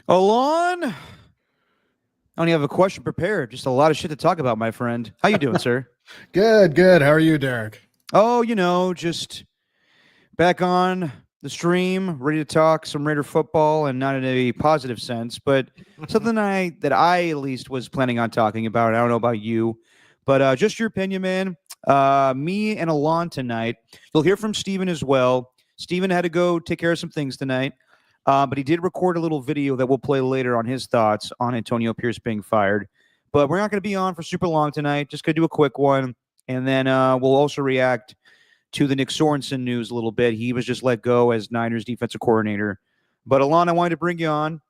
Alon, I only have a question prepared. Just a lot of shit to talk about, my friend. How you doing, sir? Good, good. How are you, Derek? Oh, just back on the stream, ready to talk some Raider football, and not in a positive sense, but something that I at least was planning on talking about. I don't know about you, but just your opinion, man. Me and Alon tonight. You'll hear from Steven as well. Steven had to go take care of some things tonight, but he did record a little video that we'll play later on his thoughts on Antonio Pierce being fired. But we're not going to be on for super long tonight. Just going to do a quick one, and then we'll also react to the Nick Sorensen news a little bit. He was just let go as Niners defensive coordinator. But Alon, I wanted to bring you on.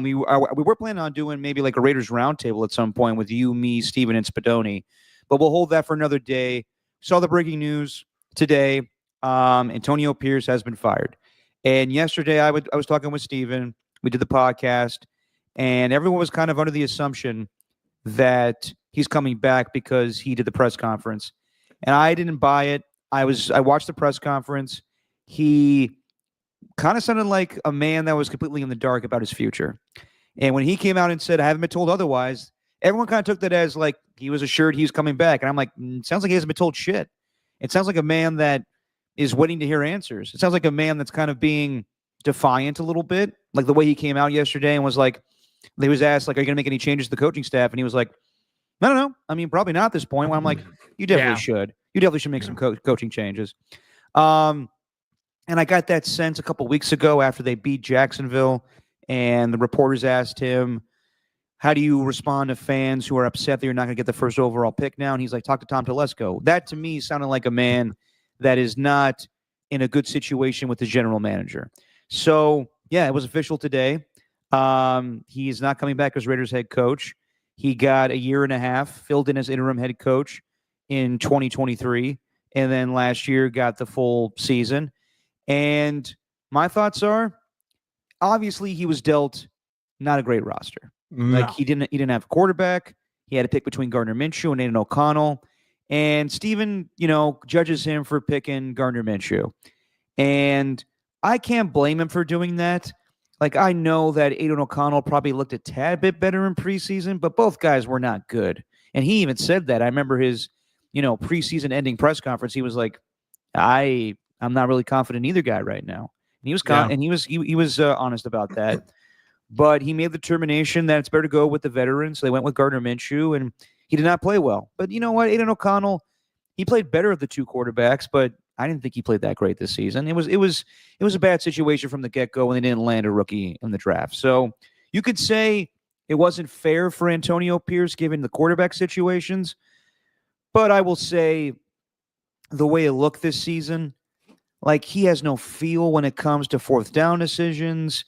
We were planning on doing maybe like a Raiders roundtable at some point with you, me, Steven, and Spadoni, but we'll hold that for another day. Saw the breaking news today. Antonio Pierce has been fired. And yesterday I was talking with Steven. We did the podcast, and everyone was kind of under the assumption that he's coming back because he did the press conference. And I didn't buy it. I watched the press conference. He kind of sounded like a man that was completely in the dark about his future. And when he came out and said, I haven't been told otherwise, everyone kind of took that as like he was assured he was coming back. And I'm like, sounds like he hasn't been told shit. It sounds like a man that is waiting to hear answers. It sounds like a man that's kind of being defiant a little bit, like the way he came out yesterday and was like, he was asked, like, are you going to make any changes to the coaching staff? And he was like, I don't know. I mean, probably not at this point. Well, I'm like, you definitely should. You definitely should make some coaching changes. And I got that sense a couple weeks ago after they beat Jacksonville, and the reporters asked him, how do you respond to fans who are upset that you're not going to get the first overall pick now? And he's like, talk to Tom Telesco. That to me sounded like a man that is not in a good situation with the general manager. So, yeah, it was official today. He is not coming back as Raiders head coach. He got a year and a half, filled in as interim head coach in 2023, and then last year got the full season. And my thoughts are, obviously, he was dealt not a great roster. No. Like he didn't have a quarterback. He had to pick between Gardner Minshew and Aiden O'Connell. And Steven, judges him for picking Gardner Minshew. And I can't blame him for doing that. Like, I know that Aiden O'Connell probably looked a tad bit better in preseason, but both guys were not good. And he even said that. I remember his, preseason ending press conference. He was like, I'm not really confident in either guy right now. And he was he was honest about that. But he made the determination that it's better to go with the veterans. So they went with Gardner Minshew, and he did not play well. But you know what? Aiden O'Connell, he played better of the two quarterbacks, but I didn't think he played that great this season. It was a bad situation from the get-go when they didn't land a rookie in the draft. So you could say it wasn't fair for Antonio Pierce given the quarterback situations, but I will say the way it looked this season, like he has no feel when it comes to fourth down decisions.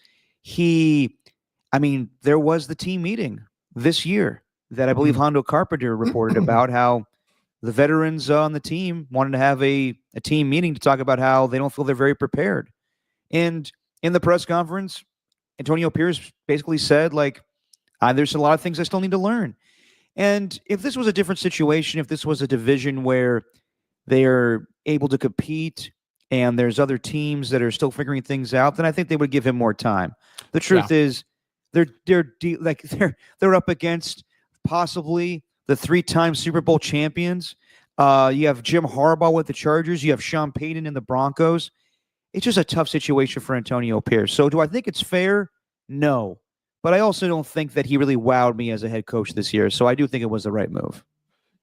There was the team meeting this year that I believe Hondo Carpenter reported about how the veterans on the team wanted to have a team meeting to talk about how they don't feel they're very prepared. And in the press conference, Antonio Pierce basically said, like, there's a lot of things I still need to learn. And if this was a different situation, if this was a division where they're able to compete and there's other teams that are still figuring things out, then I think they would give him more time. The truth is they're up against possibly the three-time Super Bowl champions. You have Jim Harbaugh with the Chargers. You have Sean Payton in the Broncos. It's just a tough situation for Antonio Pierce. So do I think it's fair? No. But I also don't think that he really wowed me as a head coach this year. So I do think it was the right move.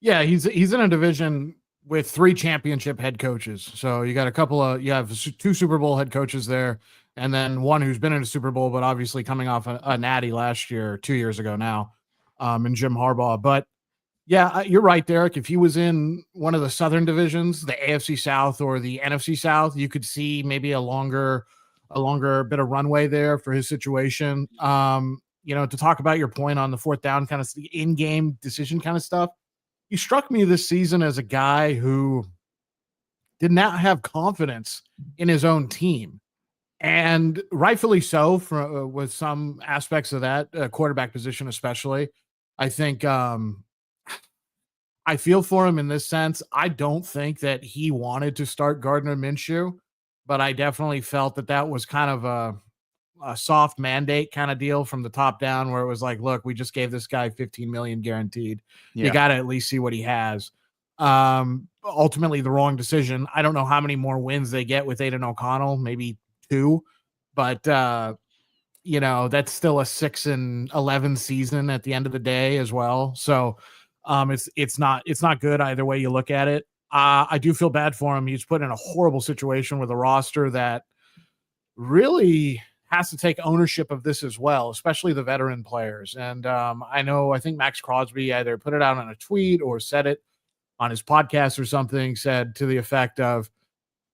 Yeah, he's in a division with three championship head coaches. So you got you have two Super Bowl head coaches there, and then one who's been in a Super Bowl, but obviously coming off a natty last year, 2 years ago now, and Jim Harbaugh. But yeah, you're right, Derek. If he was in one of the Southern divisions, the AFC South or the NFC South, you could see maybe a longer bit of runway there for his situation. To talk about your point on the fourth down kind of in-game decision kind of stuff, he struck me this season as a guy who did not have confidence in his own team. And rightfully so with some aspects of that quarterback position, especially. I think I feel for him in this sense. I don't think that he wanted to start Gardner Minshew, but I definitely felt that was kind of a soft mandate kind of deal from the top down, where it was like, look, we just gave this guy 15 million guaranteed. You got to at least see what he has. Ultimately the wrong decision. I don't know how many more wins they get with Aiden O'Connell, maybe 2, but that's still a 6-11 season at the end of the day as well. So it's not good either way you look at it. I do feel bad for him. He's put in a horrible situation with a roster that really has to take ownership of this as well, especially the veteran players. And I think Max Crosby either put it out on a tweet or said it on his podcast or something, said to the effect of,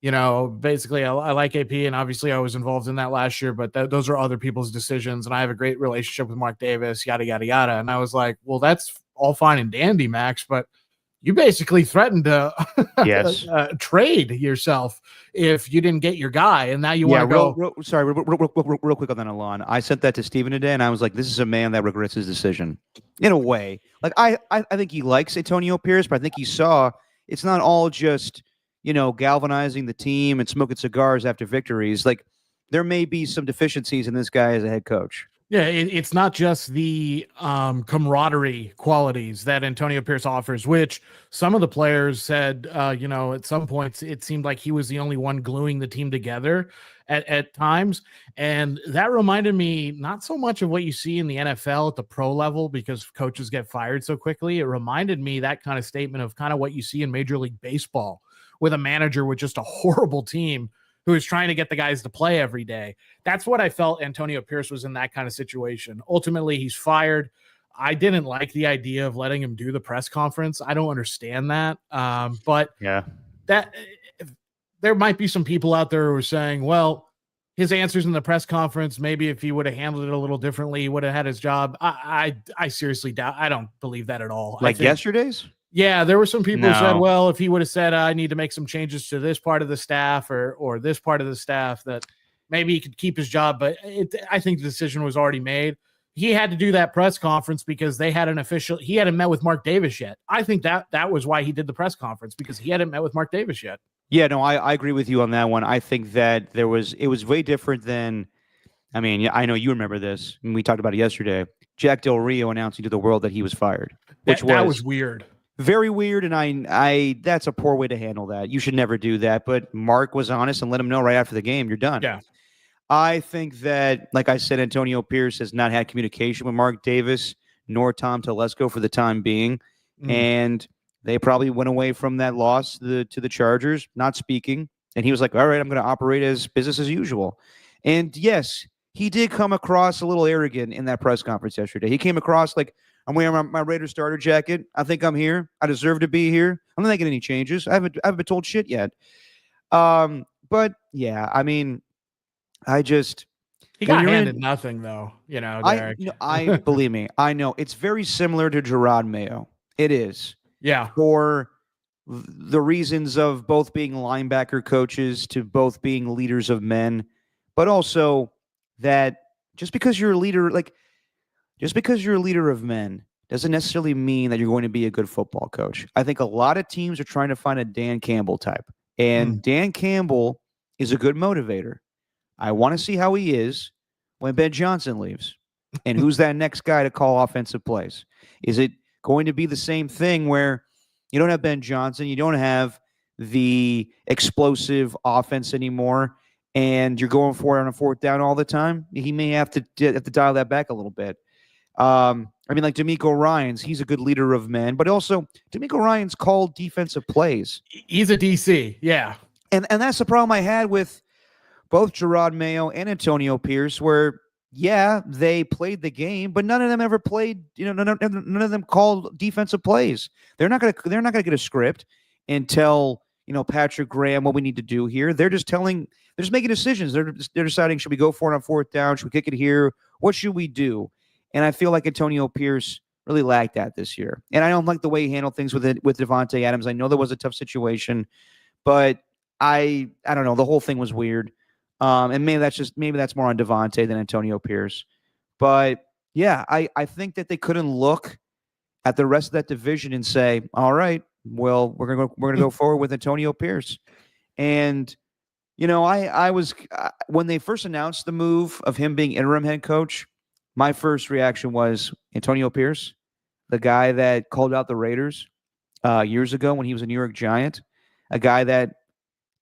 basically I like AP, and obviously I was involved in that last year, but those are other people's decisions. And I have a great relationship with Mark Davis, yada, yada, yada. And I was like, well, that's all fine and dandy, Max, but you basically threatened to trade yourself if you didn't get your guy, and now you want to go. Real quick on that, Alon. I sent that to Steven today, and I was like, "This is a man that regrets his decision." In a way, like I think he likes Antonio Pierce, but I think he saw it's not all just galvanizing the team and smoking cigars after victories. Like there may be some deficiencies in this guy as a head coach. Yeah, it's not just the camaraderie qualities that Antonio Pierce offers, which some of the players said, at some points it seemed like he was the only one gluing the team together at times. And that reminded me not so much of what you see in the NFL at the pro level, because coaches get fired so quickly. It reminded me that kind of statement of kind of what you see in Major League Baseball with a manager with just a horrible team who is trying to get the guys to play every day. That's what I felt Antonio Pierce was in that kind of situation. Ultimately, he's fired. I didn't like the idea of letting him do the press conference. I don't understand that. But yeah, that there might be some people out there who are saying, well, his answers in the press conference, maybe if he would have handled it a little differently, he would have had his job. I seriously doubt. I don't believe that at all. Like yesterday's? Yeah, there were some people who said, well, if he would have said, I need to make some changes to this part of the staff or this part of the staff, that maybe he could keep his job. But I think the decision was already made. He had to do that press conference because he hadn't met with Mark Davis yet. I think that was why he did the press conference, because he hadn't met with Mark Davis yet. Yeah, no, I agree with you on that one. I think that it was way different than, I mean, I know you remember this, and we talked about it yesterday. Jack Del Rio announcing to the world that he was fired, that was weird. Very weird, and I that's a poor way to handle that. You should never do that. But Mark was honest and let him know right after the game, you're done. Yeah. I think that, like I said, Antonio Pierce has not had communication with Mark Davis nor Tom Telesco for the time being, and they probably went away from that loss to the Chargers, not speaking. And he was like, all right, I'm going to operate as business as usual. And yes, he did come across a little arrogant in that press conference yesterday. He came across like, I'm wearing my Raiders starter jacket. I think I'm here. I deserve to be here. I'm not making any changes. I haven't been told shit yet. But yeah, I mean, he got handed nothing though. Derek. I believe me. I know it's very similar to Gerard Mayo. It is. Yeah. For the reasons of both being linebacker coaches to both being leaders of men, but also that just because you're a leader of men doesn't necessarily mean that you're going to be a good football coach. I think a lot of teams are trying to find a Dan Campbell type, and Dan Campbell is a good motivator. I want to see how he is when Ben Johnson leaves, and who's that next guy to call offensive plays. Is it going to be the same thing where you don't have Ben Johnson, you don't have the explosive offense anymore, and you're going for it on a fourth down all the time? He may have to dial that back a little bit. I mean, like DeMeco Ryans, he's a good leader of men, but also DeMeco Ryans called defensive plays. He's a DC, yeah. And that's the problem I had with both Gerard Mayo and Antonio Pierce, where yeah, they played the game, but none of them ever played. None of them called defensive plays. They're not gonna get a script and tell Patrick Graham what we need to do here. They're just making decisions. They're deciding, should we go for it on fourth down? Should we kick it here? What should we do? And I feel like Antonio Pierce really lacked that this year. And I don't like the way he handled things with Davante Adams. I know that was a tough situation, but I don't know. The whole thing was weird. And maybe that's more on Davante than Antonio Pierce. But yeah, I think that they couldn't look at the rest of that division and say, all right, well, we're gonna go forward with Antonio Pierce. And I was when they first announced the move of him being interim head coach, my first reaction was Antonio Pierce, the guy that called out the Raiders years ago when he was a New York Giant, a guy that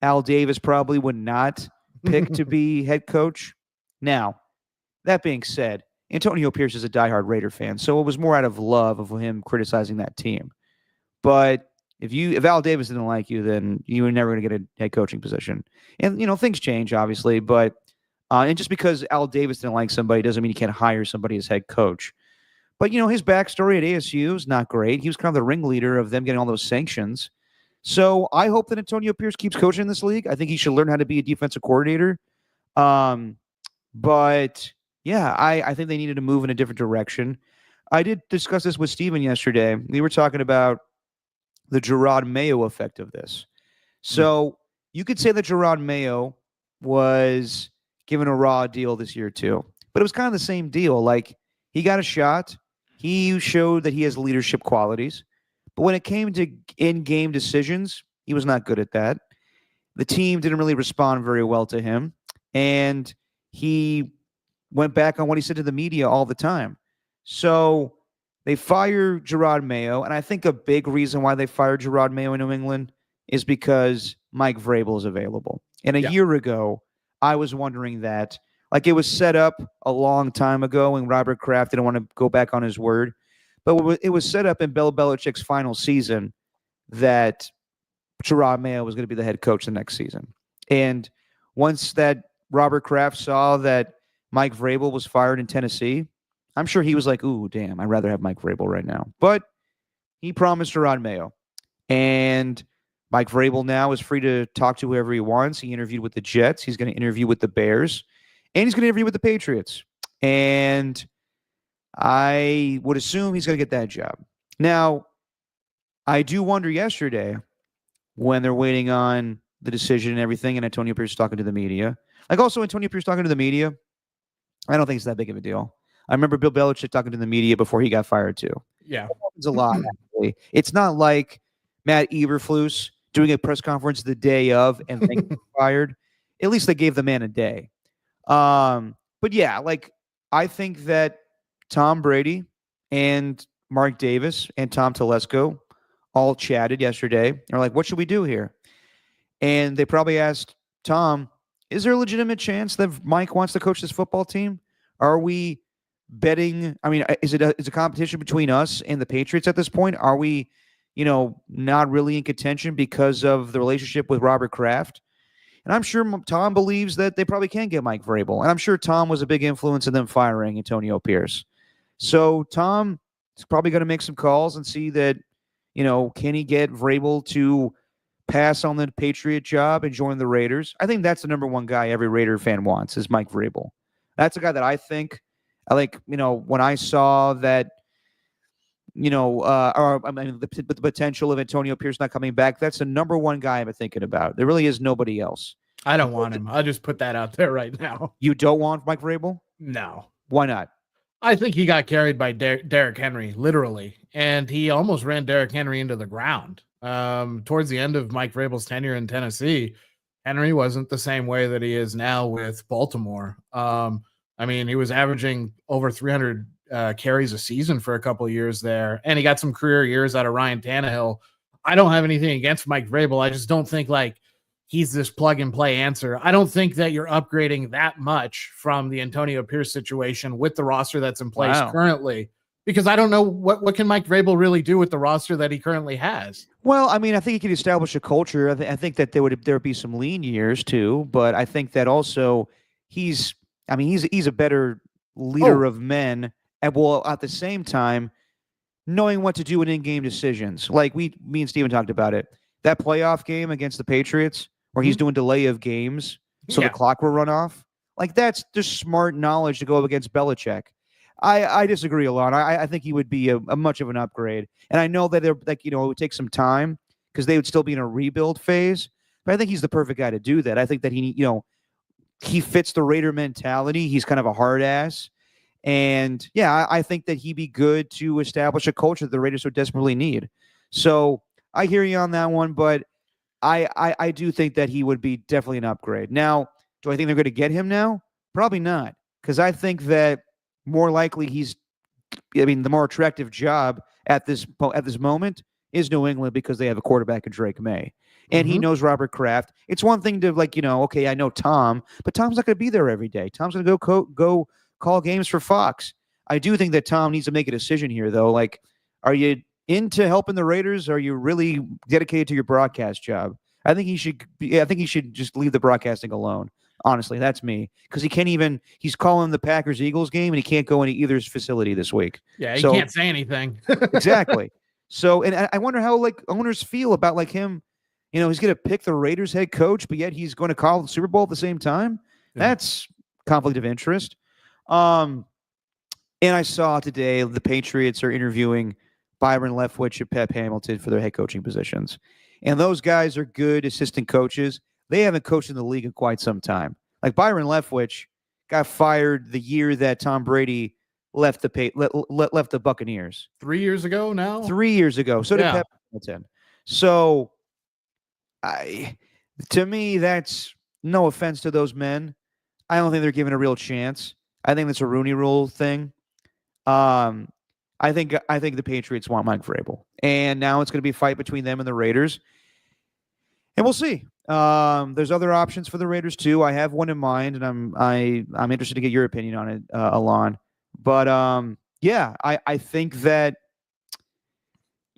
Al Davis probably would not pick to be head coach. Now, that being said, Antonio Pierce is a diehard Raider fan, so it was more out of love of him criticizing that team. But if Al Davis didn't like you, then you were never going to get a head coaching position. And things change obviously, but and just because Al Davis didn't like somebody doesn't mean you can't hire somebody as head coach. But his backstory at ASU is not great. He was kind of the ringleader of them getting all those sanctions. So I hope that Antonio Pierce keeps coaching in this league. I think he should learn how to be a defensive coordinator. But yeah, I think they needed to move in a different direction. I did discuss this with Steven yesterday. We were talking about the Gerard Mayo effect of this. So you could say that Gerard Mayo was given a raw deal this year too, but it was kind of the same deal. Like, he got a shot. He showed that he has leadership qualities, but when it came to in-game decisions, he was not good at that. The team didn't really respond very well to him, and he went back on what he said to the media all the time. So they fired Gerard Mayo, and I think a big reason why they fired Gerard Mayo in New England is because Mike Vrabel is available. And a year ago, I was wondering that. Like, it was set up a long time ago when Robert Kraft didn't want to go back on his word. But it was set up in Bill Belichick's final season that Gerard Mayo was going to be the head coach the next season. And once that Robert Kraft saw that Mike Vrabel was fired in Tennessee, I'm sure he was like, ooh, damn, I'd rather have Mike Vrabel right now. But he promised Gerard Mayo. And Mike Vrabel now is free to talk to whoever he wants. He interviewed with the Jets. He's going to interview with the Bears. And he's going to interview with the Patriots. And I would assume he's going to get that job. Now, I do wonder yesterday when they're waiting on the decision and everything, and Antonio Pierce talking to the media. Like, also, Antonio Pierce talking to the media, I don't think it's that big of a deal. I remember Bill Belichick talking to the media before he got fired, too. Yeah. That happens a lot, actually. It's not like Matt Eberflus doing a press conference the day of and then getting fired. At least they gave the man a day. But yeah, like, I think that Tom Brady and Mark Davis and Tom Telesco all chatted yesterday. They're like, what should we do here? And they probably asked Tom, is there a legitimate chance that Mike wants to coach this football team? Are we betting? I mean, is it a competition between us and the Patriots at this point? Are we, not really in contention because of the relationship with Robert Kraft? And I'm sure Tom believes that they probably can get Mike Vrabel. And I'm sure Tom was a big influence in them firing Antonio Pierce. So Tom is probably going to make some calls and see that, can he get Vrabel to pass on the Patriot job and join the Raiders? I think that's the number one guy every Raider fan wants is Mike Vrabel. That's a guy that I think, when I saw that, the potential of Antonio Pierce not coming back, that's the number one guy I'm thinking about. There really is nobody else. I don't want him. I'll just put that out there right now. You don't want Mike Vrabel? No. Why not? I think he got carried by Derrick Henry, literally, and he almost ran Derrick Henry into the ground. Towards the end of Mike Vrabel's tenure in Tennessee, Henry wasn't the same way that he is now with Baltimore. He was averaging over 300 carries a season for a couple of years there, and he got some career years out of Ryan Tannehill. I don't have anything against Mike Vrabel. I just don't think he's this plug and play answer. I don't think that you're upgrading that much from the Antonio Pierce situation with the roster that's in place currently, because I don't know what can Mike Vrabel really do with the roster that he currently has. Well, I think he could establish a culture. I think that there would be some lean years too, but I think that also he's a better leader of men. And at the same time, knowing what to do in in-game decisions. Like me and Steven talked about it. That playoff game against the Patriots where he's doing delay of games so the clock will run off. Like, that's just smart knowledge to go up against Belichick. I disagree a lot. I think he would be a much of an upgrade. And I know that it would take some time because they would still be in a rebuild phase. But I think he's the perfect guy to do that. I think that he fits the Raider mentality. He's kind of a hard ass. And yeah, I think that he'd be good to establish a culture that the Raiders so desperately need. So I hear you on that one, but I do think that he would be definitely an upgrade. Now, do I think they're going to get him now? Probably not, because I think that more likely the more attractive job at this moment is New England because they have a quarterback in Drake May. And he knows Robert Kraft. It's one thing to okay, I know Tom, but Tom's not going to be there every day. Tom's going to go call games for Fox. I do think that Tom needs to make a decision here, though. Like, are you into helping the Raiders? Or are you really dedicated to your broadcast job? I think he should just leave the broadcasting alone. Honestly, that's me, because he can't even. He's calling the Packers-Eagles game, and he can't go into either's facility this week. Yeah, he can't say anything. Exactly. So, and I wonder how owners feel about him. He's going to pick the Raiders head coach, but yet he's going to call the Super Bowl at the same time. Yeah. That's conflict of interest. And I saw today the Patriots are interviewing Byron Leftwich and Pep Hamilton for their head coaching positions. And those guys are good assistant coaches. They haven't coached in the league in quite some time. Like Byron Leftwich got fired the year that Tom Brady left the Buccaneers. 3 years ago now? 3 years ago. So did Pep Hamilton. So to me, that's no offense to those men. I don't think they're given a real chance. I think that's a Rooney Rule thing. I think the Patriots want Mike Vrabel, and now it's going to be a fight between them and the Raiders, and we'll see. There's other options for the Raiders too. I have one in mind, and I'm interested to get your opinion on it, Alon. But I think that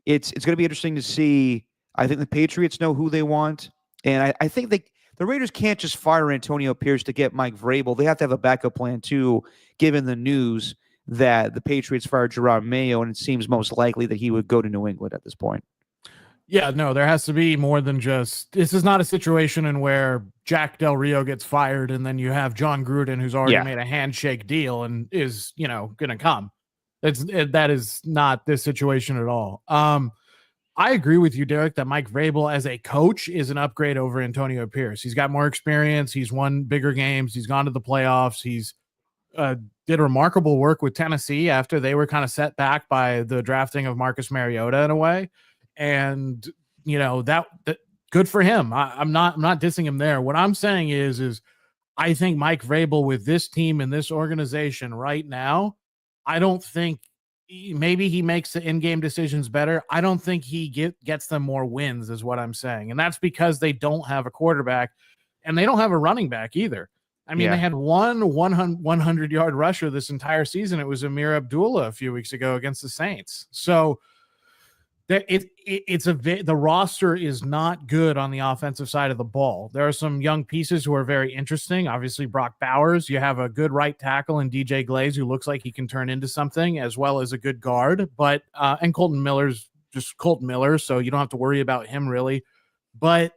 it's going to be interesting to see. I think the Patriots know who they want, and I think the Raiders can't just fire Antonio Pierce to get Mike Vrabel. They have to have a backup plan too, given the news that the Patriots fired Gerard Mayo, and it seems most likely that he would go to New England at this point. Yeah, no, there has to be more than just. This is not a situation in where Jack Del Rio gets fired and then you have John Gruden, who's already made a handshake deal and is, going to come. That is not this situation at all. I agree with you, Derek, that Mike Vrabel as a coach is an upgrade over Antonio Pierce. He's got more experience. He's won bigger games. He's gone to the playoffs. He's did remarkable work with Tennessee after they were kind of set back by the drafting of Marcus Mariota in a way. And, that good for him. I'm not dissing him there. What I'm saying is I think Mike Vrabel with this team and this organization right now, I don't think maybe he makes the in-game decisions better. I don't think he gets them more wins is what I'm saying. And that's because they don't have a quarterback and they don't have a running back either. I mean, they had one 100-yard rusher this entire season. It was Amir Abdullah a few weeks ago against the Saints. So the roster is not good on the offensive side of the ball. There are some young pieces who are very interesting. Obviously, Brock Bowers. You have a good right tackle in DJ Glaze, who looks like he can turn into something, as well as a good guard. But and Colton Miller's just Colton Miller, so you don't have to worry about him really. But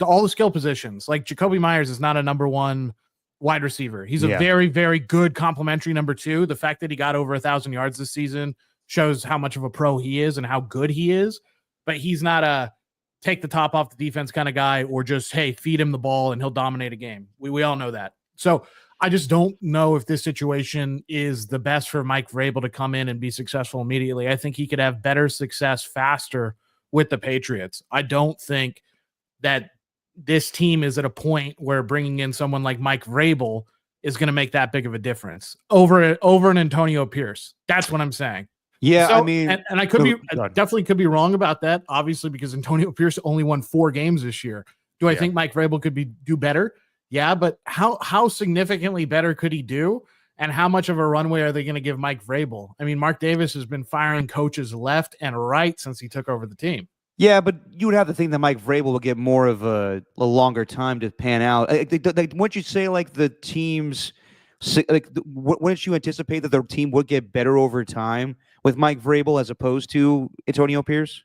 all the skill positions, like Jacoby Myers is not a number one wide receiver. He's a very, very good complementary number two. The fact that he got over 1,000 yards this season shows how much of a pro he is and how good he is. But he's not a take the top off the defense kind of guy, or just, hey, feed him the ball and he'll dominate a game. We all know that. So I just don't know if this situation is the best for Mike Vrabel to come in and be successful immediately. I think he could have better success faster with the Patriots. I don't think that this team is at a point where bringing in someone like Mike Vrabel is going to make that big of a difference over an Antonio Pierce. That's what I'm saying. Yeah, so, I mean, and I definitely could be wrong about that, obviously, because Antonio Pierce only won 4 games this year. Do I think Mike Vrabel could do better? Yeah, but how significantly better could he do? And how much of a runway are they going to give Mike Vrabel? I mean, Mark Davis has been firing coaches left and right since he took over the team. Yeah, but you would have to think that Mike Vrabel will get more of a longer time to pan out. Wouldn't you say like the teams, wouldn't you anticipate that their team would get better over time with Mike Vrabel as opposed to Antonio Pierce?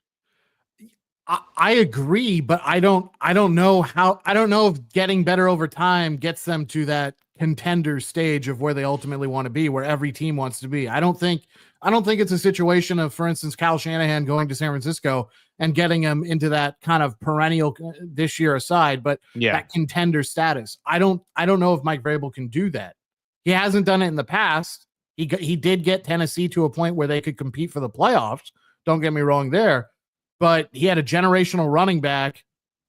I agree, but I don't know if getting better over time gets them to that contender stage of where they ultimately want to be, where every team wants to be. I don't think it's a situation of, for instance, Kyle Shanahan going to San Francisco and getting him into that kind of perennial, this year aside, but that contender status. I don't know if Mike Vrabel can do that. He hasn't done it in the past. He did get Tennessee to a point where they could compete for the playoffs. Don't get me wrong there. but he had a generational running back,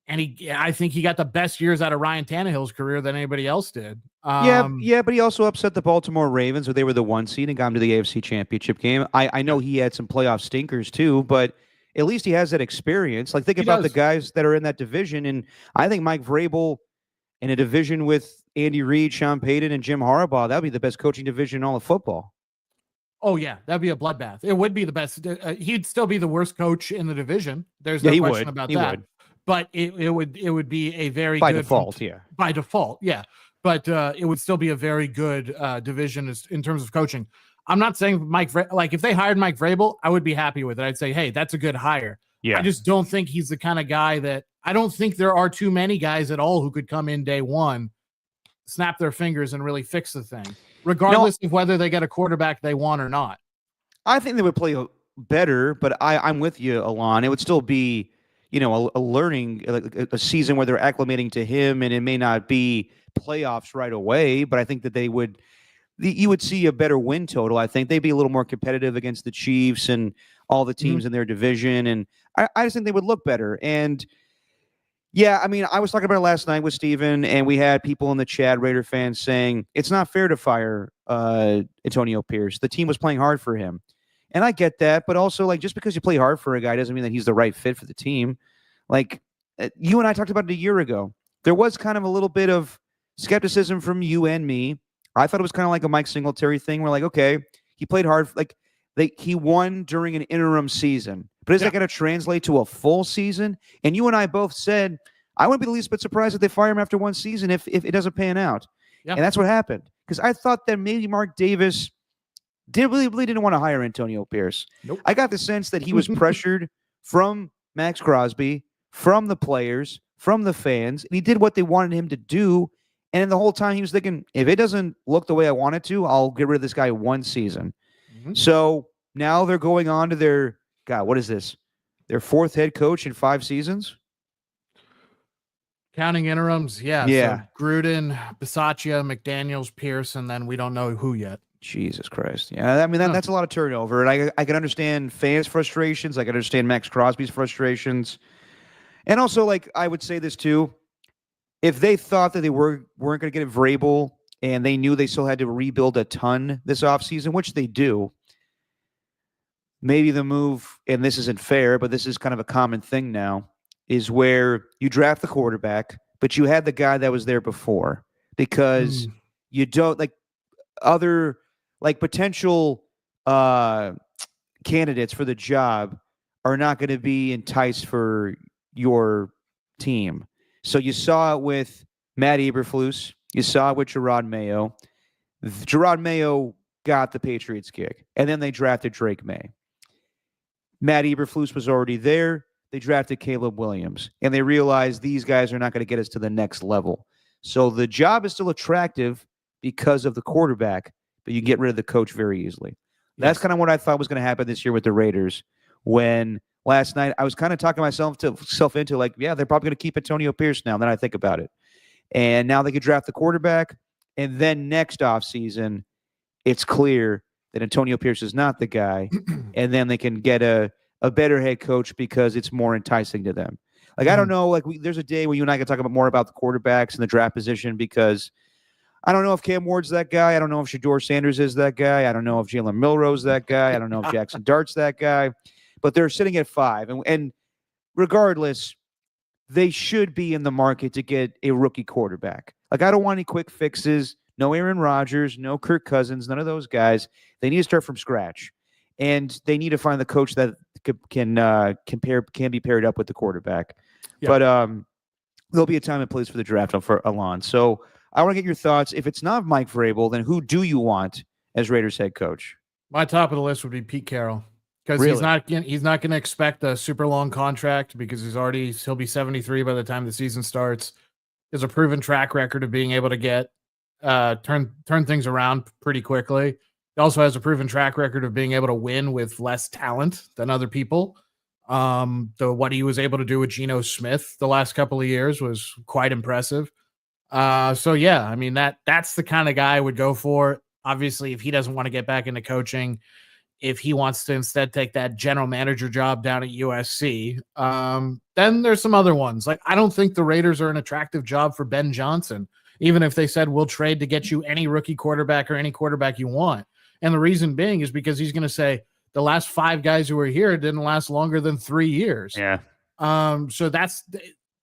and I think he got the best years out of Ryan Tannehill's career than anybody else did. Yeah, but he also upset the Baltimore Ravens, where they were the 1 seed and got him to the AFC Championship game. I know he had some playoff stinkers too, but at least he has that experience. Like, think about the guys that are in that division, and I think Mike Vrabel in a division with Andy Reid, Sean Payton, and Jim Harbaugh, that would be the best coaching division in all of football. Oh yeah, that'd be a bloodbath. It would be the best. He'd still be the worst coach in the division. There's no question about that. But it would be a very by good default, by default, yeah. But it would still be a very good division in terms of coaching. I'm not saying like if they hired Mike Vrabel, I would be happy with it. I'd say, hey, that's a good hire. Yeah. I just don't think he's the kind of guy that I don't think there are too many guys at all who could come in day one, snap their fingers, and really fix the thing, regardless of whether they get a quarterback they want or not. I think they would play better, but I'm with you, Alon. It would still be, a learning, a season where they're acclimating to him, and it may not be playoffs right away, but I think that you would see a better win total. I think they'd be a little more competitive against the Chiefs and all the teams in their division, and I just think they would look better. And yeah, I mean, I was talking about it last night with Steven, and we had people in the chat, Raider fans, saying it's not fair to fire Antonio Pierce. The team was playing hard for him. And I get that, but also, like, just because you play hard for a guy doesn't mean that he's the right fit for the team. Like, you and I talked about it a year ago. There was kind of a little bit of skepticism from you and me. I thought it was kind of like a Mike Singletary thing. We're like, okay, he played hard. Like, he won during an interim season. But is that going to translate to a full season? And you and I both said, I wouldn't be the least bit surprised if they fire him after one season if it doesn't pan out. Yeah. And that's what happened. Because I thought that maybe Mark Davis really didn't want to hire Antonio Pierce. Nope. I got the sense that he was pressured from Max Crosby, from the players, from the fans, and he did what they wanted him to do. And the whole time he was thinking, if it doesn't look the way I want it to, I'll get rid of this guy one season. Mm-hmm. So now they're going on to their, God, what is this? Their 4th head coach in 5 seasons? Counting interims, yeah. So Gruden, Bisaccia, McDaniels, Pierce, and then we don't know who yet. Jesus Christ. Yeah, I mean, that's a lot of turnover. And I can understand fans' frustrations. I can understand Max Crosby's frustrations. And also, like, I would say this too. If they thought that they weren't going to get Vrabel and they knew they still had to rebuild a ton this offseason, which they do, maybe the move, and this isn't fair, but this is kind of a common thing now, is where you draft the quarterback, but you had the guy that was there before because you don't, like, other, like, potential candidates for the job are not going to be enticed for your team. So you saw it with Matt Eberflus. You saw it with Gerard Mayo. Gerard Mayo got the Patriots gig, and then they drafted Drake May. Matt Eberflus was already there. They drafted Caleb Williams, and they realized these guys are not going to get us to the next level. So the job is still attractive because of the quarterback, but you can get rid of the coach very easily. That's kind of what I thought was going to happen this year with the Raiders. When last night I was kind of talking myself into, like, yeah, they're probably going to keep Antonio Pierce now. Then I think about it. And now they could draft the quarterback. And then next offseason, it's clear that Antonio Pierce is not the guy. And then they can get a better head coach because it's more enticing to them. Like, I don't know, like, there's a day where you and I can talk about more about the quarterbacks and the draft position, because I don't know if Cam Ward's that guy. I don't know if Shedeur Sanders is that guy. I don't know if Jalen Milroe's that guy. I don't know if Jackson Dart's that guy. But they're sitting at 5. And regardless, they should be in the market to get a rookie quarterback. Like, I don't want any quick fixes. No Aaron Rodgers, no Kirk Cousins, none of those guys. They need to start from scratch. And they need to find the coach that can be paired up with the quarterback. Yeah. But there'll be a time and place for the draft for Alon. So I want to get your thoughts. If it's not Mike Vrabel, then who do you want as Raiders head coach? My top of the list would be Pete Carroll, because he's not going to expect a super long contract, because he'll be 73 by the time the season starts. There's a proven track record of being able to get turn things around pretty quickly. He also has a proven track record of being able to win with less talent than other people. What he was able to do with Geno Smith the last couple of years was quite impressive. So yeah, I mean, that's the kind of guy I would go for. Obviously, if he doesn't want to get back into coaching, if he wants to instead take that general manager job down at USC. Then there's some other ones. Like, I don't think the Raiders are an attractive job for Ben Johnson, even if they said we'll trade to get you any rookie quarterback or any quarterback you want. And the reason being is because he's going to say the last 5 guys who were here didn't last longer than 3 years. Yeah. So that's,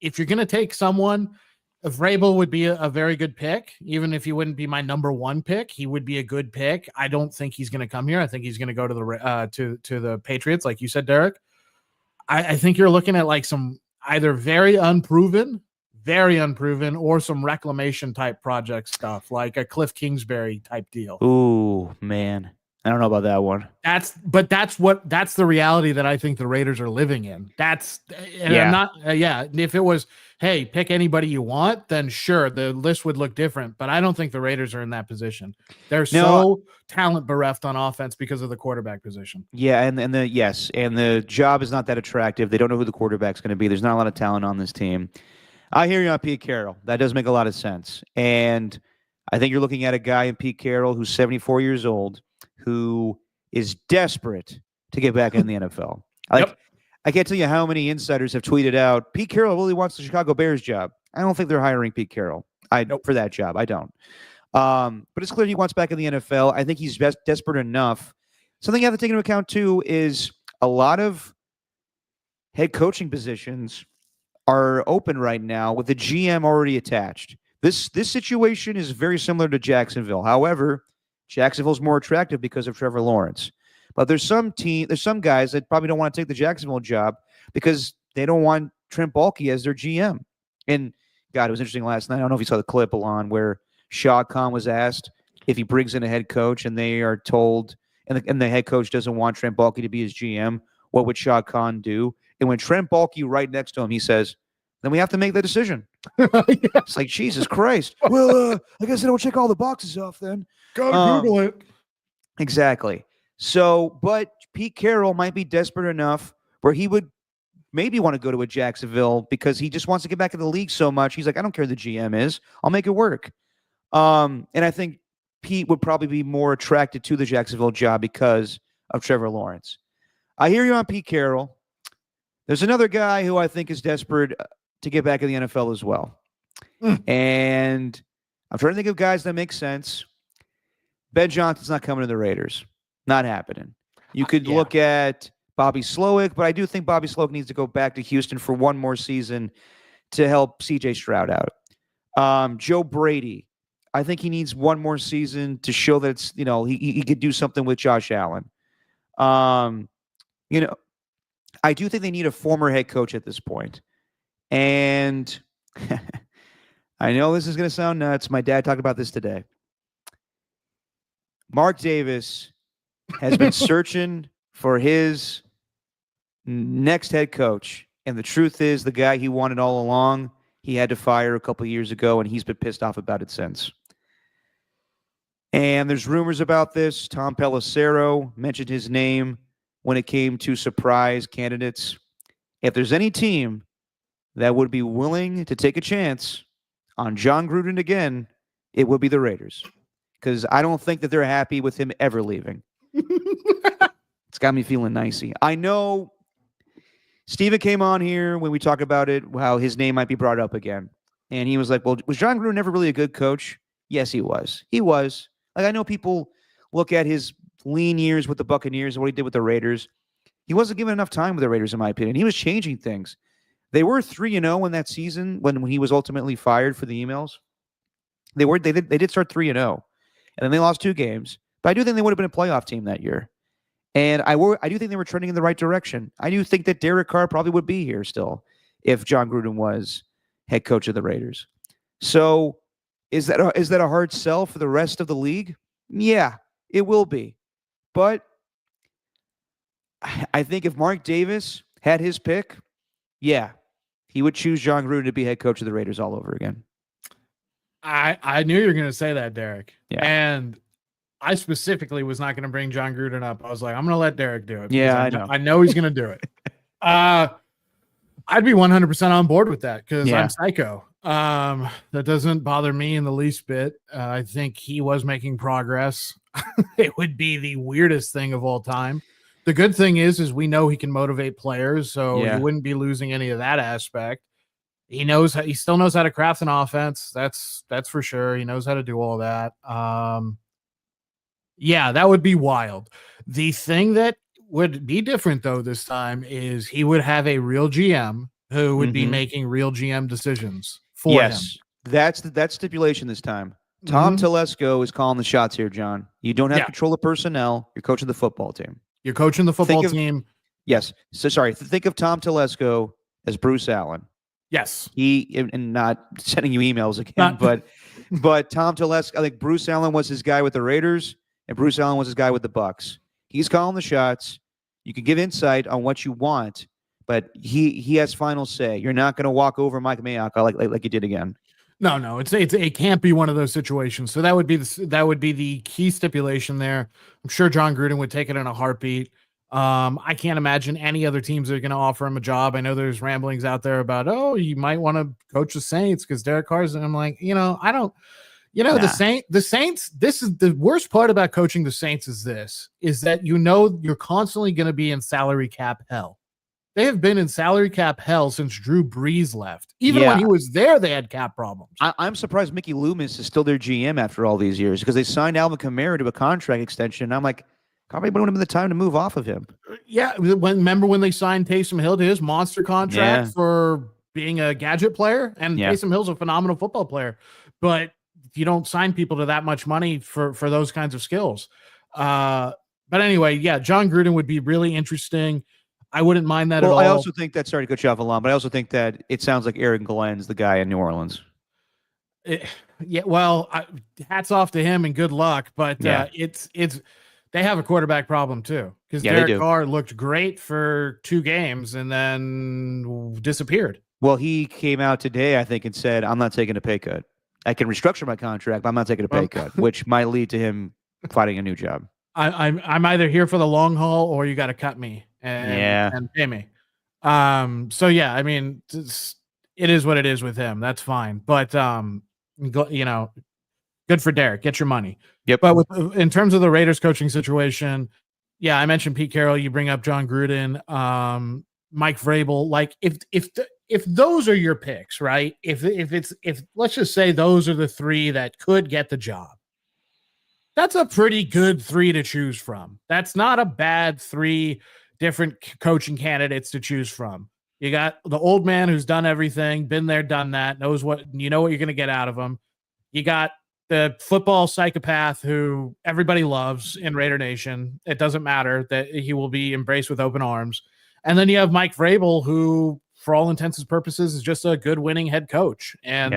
if you're going to take someone, if Vrabel would be a very good pick, even if he wouldn't be my number 1 pick, he would be a good pick. I don't think he's going to come here. I think he's going to go to the to the Patriots, like you said, Derek. I think you're looking at like some either very unproven, or some reclamation type project stuff, like a Cliff Kingsbury type deal. Ooh, man. I don't know about that one. That's the reality that I think the Raiders are living in. I'm not, if it was, hey, pick anybody you want, then sure, the list would look different. But I don't think the Raiders are in that position. They're so talent bereft on offense because of the quarterback position. Yeah, and the job is not that attractive. They don't know who the quarterback's going to be. There's not a lot of talent on this team. I hear you on Pete Carroll. That does make a lot of sense. And I think you're looking at a guy in Pete Carroll who's 74 years old, who is desperate to get back in the NFL. I can't tell you how many insiders have tweeted out, Pete Carroll really wants the Chicago Bears job. I don't think they're hiring Pete Carroll for that job. I don't. But it's clear he wants back in the NFL. I think he's desperate enough. Something you have to take into account, too, is a lot of head coaching positions are open right now with the GM already attached. This situation is very similar to Jacksonville. However, Jacksonville's more attractive because of Trevor Lawrence. But there's some guys that probably don't want to take the Jacksonville job because they don't want Trent Baalke as their GM. And God, it was interesting last night. I don't know if you saw the clip, Alon, where Shad Khan was asked if he brings in a head coach and they are told, and the head coach doesn't want Trent Baalke to be his GM, what would Shad Khan do? And when Trent Baalke right next to him, he says, then we have to make the decision. It's like, Jesus Christ. Well, I guess I don't check all the boxes off then. Gotta Google it. Exactly. So, but Pete Carroll might be desperate enough where he would maybe want to go to a Jacksonville because he just wants to get back in the league so much. He's like, I don't care who the GM is. I'll make it work. And I think Pete would probably be more attracted to the Jacksonville job because of Trevor Lawrence. I hear you on Pete Carroll. There's another guy who I think is desperate to get back in the NFL as well. And I'm trying to think of guys that make sense. Ben Johnson's not coming to the Raiders. Not happening. You could look at Bobby Slowick, but I do think Bobby Slowick needs to go back to Houston for one more season to help C.J. Stroud out. Joe Brady, I think he needs one more season to show that it's, he could do something with Josh Allen. I do think they need a former head coach at this point. And I know this is going to sound nuts. My dad talked about this today. Mark Davis has been searching for his next head coach. And the truth is, the guy he wanted all along, he had to fire a couple of years ago, and he's been pissed off about it since. And there's rumors about this. Tom Pelissero mentioned his name when it came to surprise candidates. If there's any team that would be willing to take a chance on John Gruden again, it would be the Raiders. Because I don't think that they're happy with him ever leaving. It's got me feeling nicey. I know Steven came on here when we talked about it, how his name might be brought up again. And he was like, well, was John Gruden never really a good coach? Yes, he was. He was. Like, I know people look at his lean years with the Buccaneers and what he did with the Raiders. He wasn't given enough time with the Raiders, in my opinion. He was changing things. They were 3-0 in that season when he was ultimately fired for the emails. They did start 3-0. And then they lost 2 games. But I do think they would have been a playoff team that year. And I do think they were trending in the right direction. I do think that Derek Carr probably would be here still if John Gruden was head coach of the Raiders. So is that a hard sell for the rest of the league? Yeah, it will be. But I think if Mark Davis had his pick, yeah, he would choose John Gruden to be head coach of the Raiders all over again. I knew you were going to say that, Derek. Yeah. And I specifically was not going to bring John Gruden up. I was like, I'm going to let Derek do it. Yeah, I know. I know he's going to do it. I I'd be 100% on board with that because Yeah. I'm psycho. That doesn't bother me in the least bit. I think he was making progress. It would be the weirdest thing of all time. The good thing is we know he can motivate players, so Yeah. you wouldn't be losing any of that aspect. He still knows how to craft an offense. That's for sure. He knows how to do all that. Yeah, that would be wild. The thing that would be different though this time is he would have a real GM who would be Mhm. making real GM decisions for him. Yes. That's stipulation this time. Tom Mhm. Telesco is calling the shots here, John. You don't have Yeah. control of personnel. You're coaching the football team. You're coaching the football of- team. Yes. So sorry. Think of Tom Telesco as Bruce Allen. Yes. And not sending you emails again, Not- but Tom Telesco, I think Bruce Allen was his guy with the Raiders, and Bruce Allen was his guy with the Bucks. He's calling the shots. You can give insight on what you want, but he has final say. You're not going to walk over Mike Mayock like you did again. No, it can't be one of those situations. So that would be the key stipulation there. I'm sure John Gruden would take it in a heartbeat. I can't imagine any other teams that are going to offer him a job. I know there's ramblings out there about, oh, you might want to coach the Saints because Derek Carr's. And I'm like, I don't. Nah. The Saints. This is the worst part about coaching the Saints is that you're constantly going to be in salary cap hell. They have been in salary cap hell since Drew Brees left. Even when he was there, they had cap problems. I'm surprised Mickey Loomis is still their GM after all these years because they signed Alvin Kamara to a contract extension. And I'm like, probably wouldn't have been the time to move off of him. Yeah, remember when they signed Taysom Hill to his monster contract for being a gadget player? And Taysom Hill's a phenomenal football player, but you don't sign people to that much money for those kinds of skills. But anyway, John Gruden would be really interesting. I wouldn't mind that at all. I also think that, sorry to cut you off, Alon, but I also think that it sounds like Aaron Glenn's the guy in New Orleans. Hats off to him and good luck. But it's they have a quarterback problem too because Derek Carr looked great for 2 games and then disappeared. Well, he came out today, I think, and said, "I'm not taking a pay cut. I can restructure my contract, but I'm not taking a pay cut," which might lead to him finding a new job. I'm either here for the long haul or you got to cut me and pay me. So yeah, I mean, it is what it is with him. That's fine. But good for Derek. Get your money. Yep. But in terms of the Raiders coaching situation, I mentioned Pete Carroll. You bring up John Gruden, Mike Vrabel. Like if those are your picks, right? If let's just say those are the 3 that could get the job. That's a pretty good 3 to choose from. That's not a bad 3 different coaching candidates to choose from. You got the old man who's done everything, been there, done that, knows what you're going to get out of him. You got the football psychopath who everybody loves in Raider Nation. It doesn't matter that he will be embraced with open arms. And then you have Mike Vrabel, who, for all intents and purposes, is just a good winning head coach. And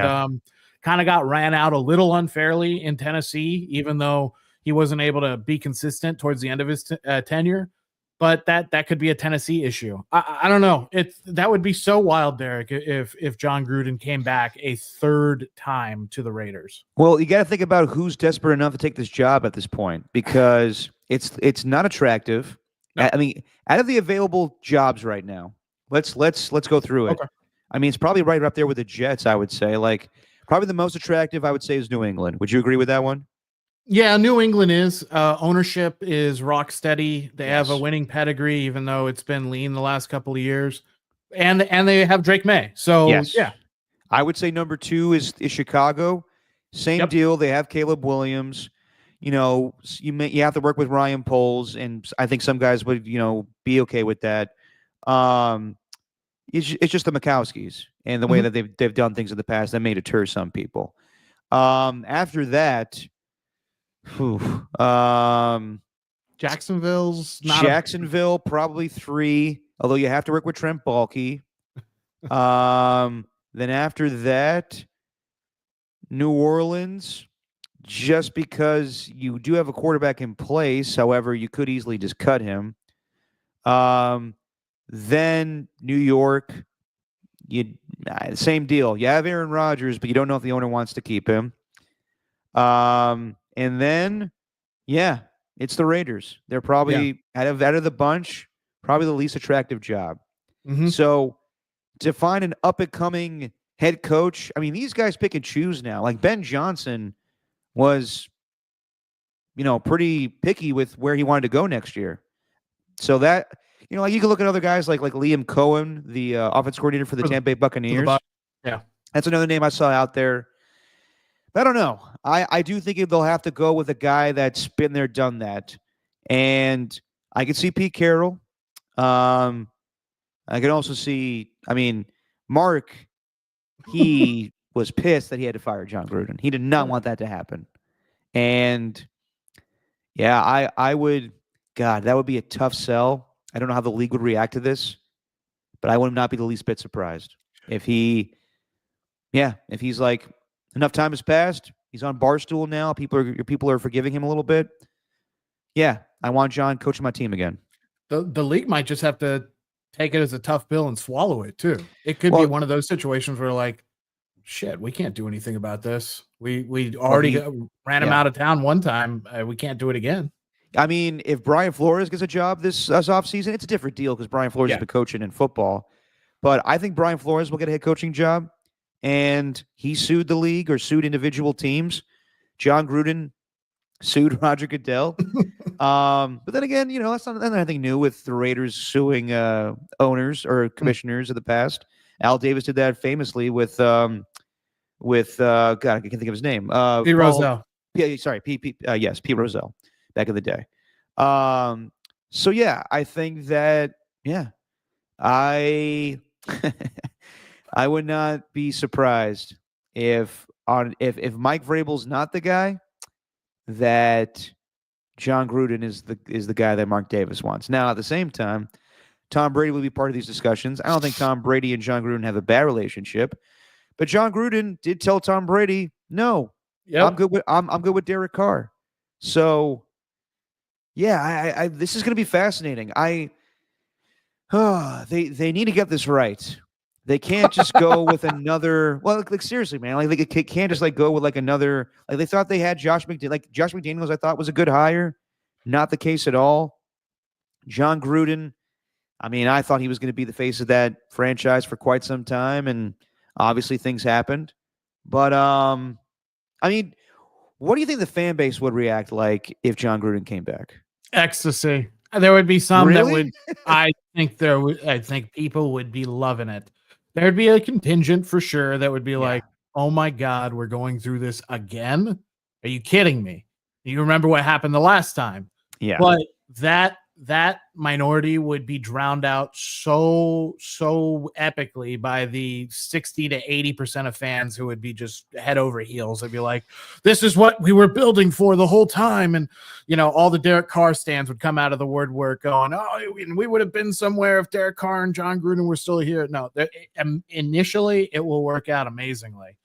kind of got ran out a little unfairly in Tennessee, even though he wasn't able to be consistent towards the end of his tenure. But that could be a Tennessee issue. I don't know. That would be so wild, Derek, if John Gruden came back a 3rd time to the Raiders. Well, you got to think about who's desperate enough to take this job at this point because it's not attractive. No. I mean, out of the available jobs right now, let's go through it. Okay. I mean, it's probably right up there with the Jets. I would say, like, probably the most attractive. I would say is New England. Would you agree with that one? Yeah, New England is ownership is rock steady. They have a winning pedigree, even though it's been lean the last couple of years, and they have Drake May. So I would say number 2 is Chicago. Same deal. They have Caleb Williams. You have to work with Ryan Poles, and I think some guys would be okay with that. It's just the Mikowskis and the way that they've done things in the past that may deter some people. After that. Jacksonville probably 3, although you have to work with Trent Baalke. Then after that, New Orleans, just because you do have a quarterback in place. However, you could easily just cut him. Then New York, same deal. You have Aaron Rodgers, but you don't know if the owner wants to keep him. And then, it's the Raiders. They're probably out of the bunch, probably the least attractive job. Mm-hmm. So to find an up and coming head coach. I mean, these guys pick and choose now. Like Ben Johnson was, pretty picky with where he wanted to go next year. So that, like you can look at other guys like Liam Cohen, the offense coordinator for the Tampa Bay Buccaneers. Yeah. That's another name I saw out there. But I don't know. I do think they'll have to go with a guy that's been there, done that. And I could see Pete Carroll. I can also see, Mark, he was pissed that he had to fire John Gruden. He did not want that to happen. And yeah, I would, God, that would be a tough sell. I don't know how the league would react to this, but I would not be the least bit surprised if he's like, enough time has passed. He's on Barstool now. People are forgiving him a little bit. Yeah, I want John coaching my team again. The league might just have to take it as a tough pill and swallow it too. It could be one of those situations where like, shit, we can't do anything about this. We already ran him out of town one time. We can't do it again. I mean, if Brian Flores gets a job this offseason, it's a different deal because Brian Flores has been coaching in football. But I think Brian Flores will get a head coaching job, and he sued the league or sued individual teams. John Gruden sued Roger Goodell. But then again, that's not anything new with the Raiders suing owners or commissioners of the past. Al Davis did that famously with God, I can't think of his name. Pete Rozelle. Pete Rozelle back in the day. So yeah, I think that I I would not be surprised if Mike Vrabel's not the guy, that John Gruden is the guy that Mark Davis wants. Now, at the same time, Tom Brady will be part of these discussions. I don't think Tom Brady and John Gruden have a bad relationship, but John Gruden did tell Tom Brady, "No, I'm good with Derek Carr." So, yeah, this is going to be fascinating. They need to get this right. They can't just go with another. Well, like seriously, man. Like they can't just go with another. Like they thought they had Josh McDaniels. Like Josh McDaniels, I thought was a good hire. Not the case at all. John Gruden. I thought he was going to be the face of that franchise for quite some time, and obviously things happened. But what do you think the fan base would react like if John Gruden came back? Ecstasy. There would be some really? that would. I think people would be loving it. There'd be a contingent for sure that would be like, "Oh my God, we're going through this again? Are you kidding me? You remember what happened the last time?" Yeah. But that minority would be drowned out so epically by the 60 to 80% of fans who would be just head over heels. They'd be like, "This is what we were building for the whole time." And, all the Derek Carr stands would come out of the woodwork going, "Oh, we would have been somewhere if Derek Carr and John Gruden were still here." No, initially it will work out amazingly.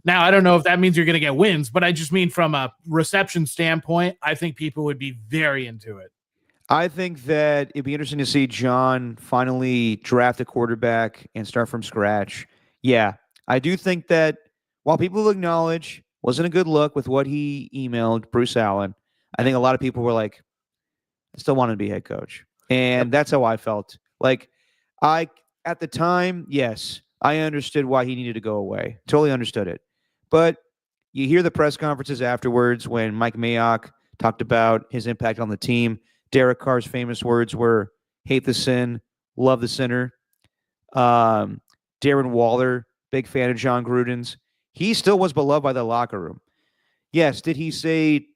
Now, I don't know if that means you're going to get wins, but I just mean from a reception standpoint, I think people would be very into it. I think that it'd be interesting to see John finally draft a quarterback and start from scratch. Yeah, I do think that while people will acknowledge wasn't a good look with what he emailed Bruce Allen, I think a lot of people were like, I still want to be head coach. And that's how I felt. At the time, yes, I understood why he needed to go away. Totally understood it. But you hear the press conferences afterwards when Mike Mayock talked about his impact on the team. Derek Carr's famous words were, "Hate the sin, love the sinner." Darren Waller, big fan of John Gruden's. He still was beloved by the locker room. Yes, did he say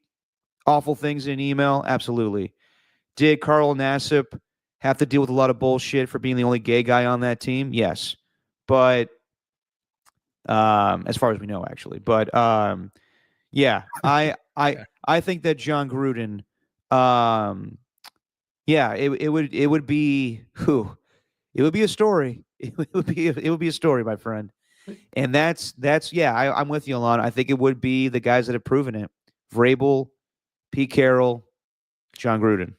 awful things in an email? Absolutely. Did Carl Nassib have to deal with a lot of bullshit for being the only gay guy on that team? Yes. But as far as we know, actually. But yeah, I think that John Gruden, it would be a story. It would be a story, my friend. And that's I'm with you, Alon. I think it would be the guys that have proven it: Vrabel, Pete Carroll, John Gruden.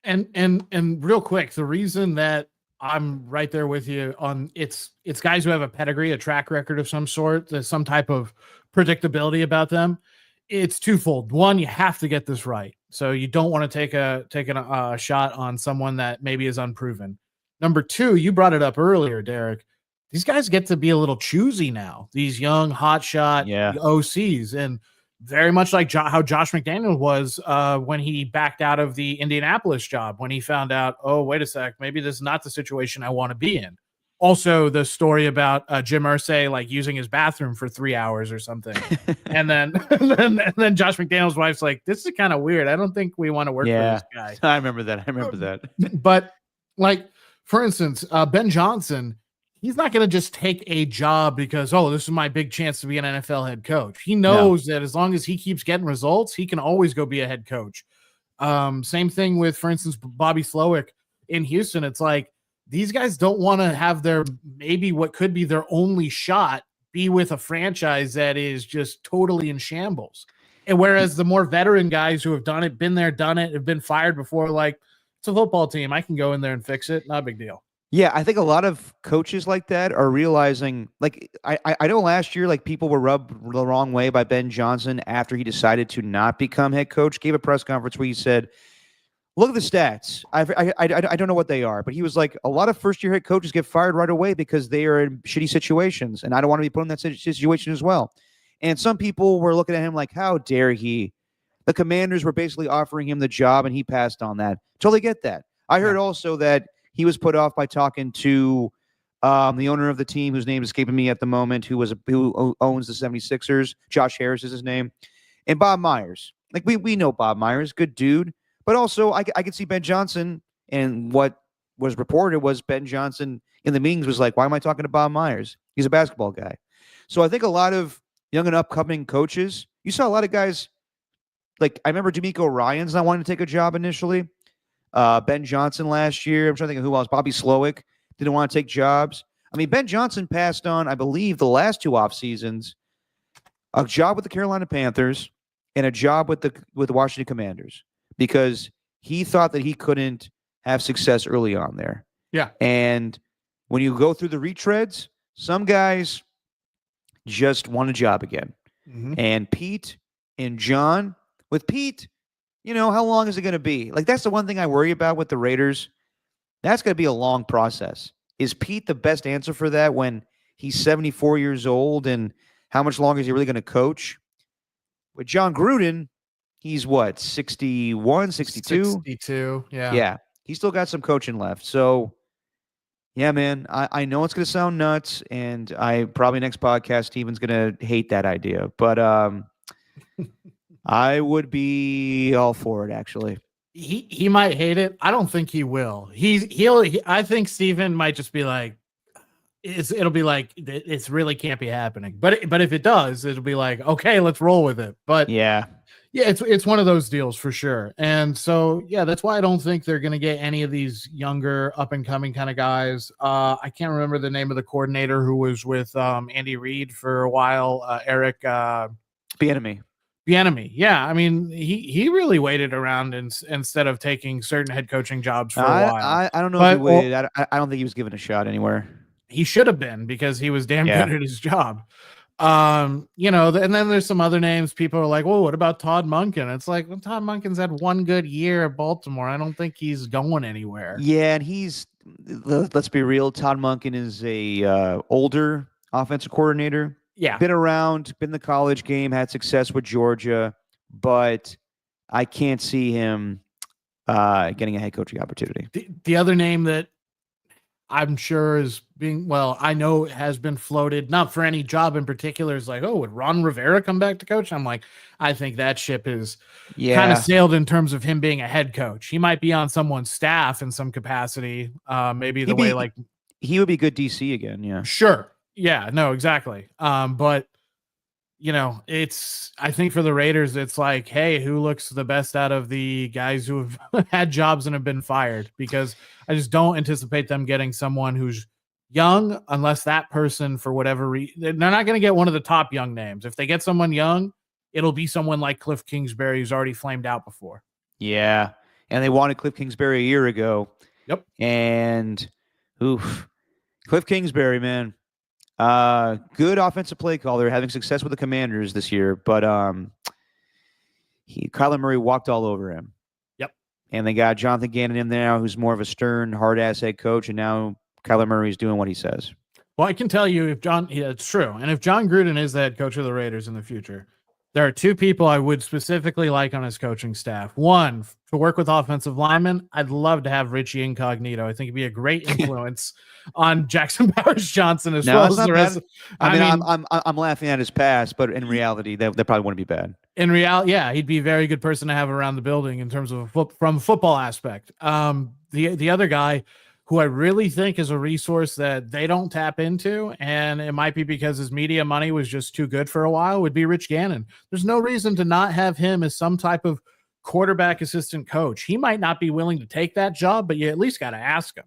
And real quick, the reason that I'm right there with you on it's guys who have a pedigree, a track record of some sort, there's some type of predictability about them. It's twofold. One, you have to get this right. So you don't want to take a shot on someone that maybe is unproven. Number two, you brought it up earlier, Derek. these guys get to be a little choosy now. These young hotshot OCs, and very much like how Josh McDaniel was when he backed out of the Indianapolis job, when he found out, oh, wait a sec, maybe this is not the situation I want to be in. Also, the story about Jim Irsay like using his bathroom for 3 hours or something, and then Josh McDaniel's wife's like, "This is kind of weird. I don't think we want to work for this guy." I remember that. But like, for instance, Ben Johnson, he's not going to just take a job because, oh, this is my big chance to be an NFL head coach. He knows that as long as he keeps getting results, he can always go be a head coach. Same thing with, for instance, Bobby Slowick in Houston. It's like, these guys don't want to have their maybe what could be their only shot be with a franchise that is just totally in shambles. And whereas the more veteran guys who have done it, been there, done it, have been fired before, like, it's a football team. I can go in there and fix it. Not a big deal. Yeah, I think a lot of coaches like that are realizing, like, I know last year, like, people were rubbed the wrong way by Ben Johnson after he decided to not become head coach. Gave a press conference where he said, look at the stats. I don't know what they are, but he was like, a lot of first-year head coaches get fired right away because they are in shitty situations, and I don't want to be put in that situation as well. And some people were looking at him like, how dare he? The Commanders were basically offering him the job, and he passed on that. Totally get that. I heard also that he was put off by talking to the owner of the team, whose name is escaping me at the moment, who owns the 76ers. Josh Harris is his name. And Bob Myers. Like, we know Bob Myers, good dude. But also, I could see Ben Johnson, and what was reported was Ben Johnson in the meetings was like, why am I talking to Bob Myers? He's a basketball guy. So I think a lot of young and upcoming coaches, you saw a lot of guys, like, I remember D'Amico Ryans not wanting to take a job initially. Ben Johnson last year. I'm trying to think of who else. Bobby Slowick didn't want to take jobs. I mean, Ben Johnson passed on, I believe, the last 2 off seasons, a job with the Carolina Panthers and a job with the Washington Commanders, because he thought that he couldn't have success early on there. Yeah. And when you go through the retreads, some guys just want a job again. Mm-hmm. And Pete and John, with Pete, how long is it going to be? Like, that's the one thing I worry about with the Raiders. That's going to be a long process. Is Pete the best answer for that when he's 74 years old, and how much longer is he really going to coach? With John Gruden, he's what, 61, 62? 62, yeah. Yeah, he's still got some coaching left. So, yeah, man, I know it's going to sound nuts, and probably next podcast, Steven's going to hate that idea. But I would be all for it, actually. He might hate it. I don't think he will. I think Steven might just be like, it'll be like, it's really can't be happening. But if it does, it'll be like, okay, let's roll with it. But yeah, it's one of those deals for sure. And so, yeah, that's why I don't think they're going to get any of these younger up and coming kind of guys. I can't remember the name of the coordinator who was with Andy Reid for a while. Eric Bieniemy. Yeah, I mean, he really waited around instead of taking certain head coaching jobs for a while. I don't know if he waited. I don't think he was given a shot anywhere. He should have been, because he was damn good at his job. And then there's some other names. People are like, well, what about Todd Monken? It's like, well, Todd Monken's had one good year at Baltimore. I don't think he's going anywhere. Yeah, and let's be real, Todd Monken is a older offensive coordinator. Yeah. Been around, been in the college game, had success with Georgia, but I can't see him getting a head coaching opportunity. The other name that I'm sure is I know has been floated, not for any job in particular, is like, oh, would Ron Rivera come back to coach? I'm like, I think that ship is kind of sailed in terms of him being a head coach. He might be on someone's staff in some capacity. Maybe he would be good DC again. Yeah. Sure. Yeah, no, exactly. But I think for the Raiders, it's like, hey, who looks the best out of the guys who have had jobs and have been fired? Because I just don't anticipate them getting someone who's young, unless that person, for whatever reason, they're not going to get one of the top young names. If they get someone young, it'll be someone like Cliff Kingsbury, who's already flamed out before. Yeah, and they wanted Cliff Kingsbury a year ago. Yep. And Cliff Kingsbury, man. Good offensive play caller, having success with the Commanders this year, but Kyler Murray walked all over him. Yep. And they got Jonathan Gannon in there now, who's more of a stern, hard-ass head coach, and now Kyler Murray's doing what he says. Well, I can tell you it's true. And if John Gruden is the head coach of the Raiders in the future, there are two people I would specifically like on his coaching staff. One, to work with offensive linemen, I'd love to have Richie Incognito. I think he'd be a great influence on Jackson Powers Johnson as well as the rest. I'm laughing at his past, but in reality, that probably wouldn't be bad. In reality, yeah, he'd be a very good person to have around the building in terms of from a football aspect. The other guy who I really think is a resource that they don't tap into, and it might be because his media money was just too good for a while, would be Rich Gannon. There's no reason to not have him as some type of quarterback assistant coach. He might not be willing to take that job, but you at least got to ask him.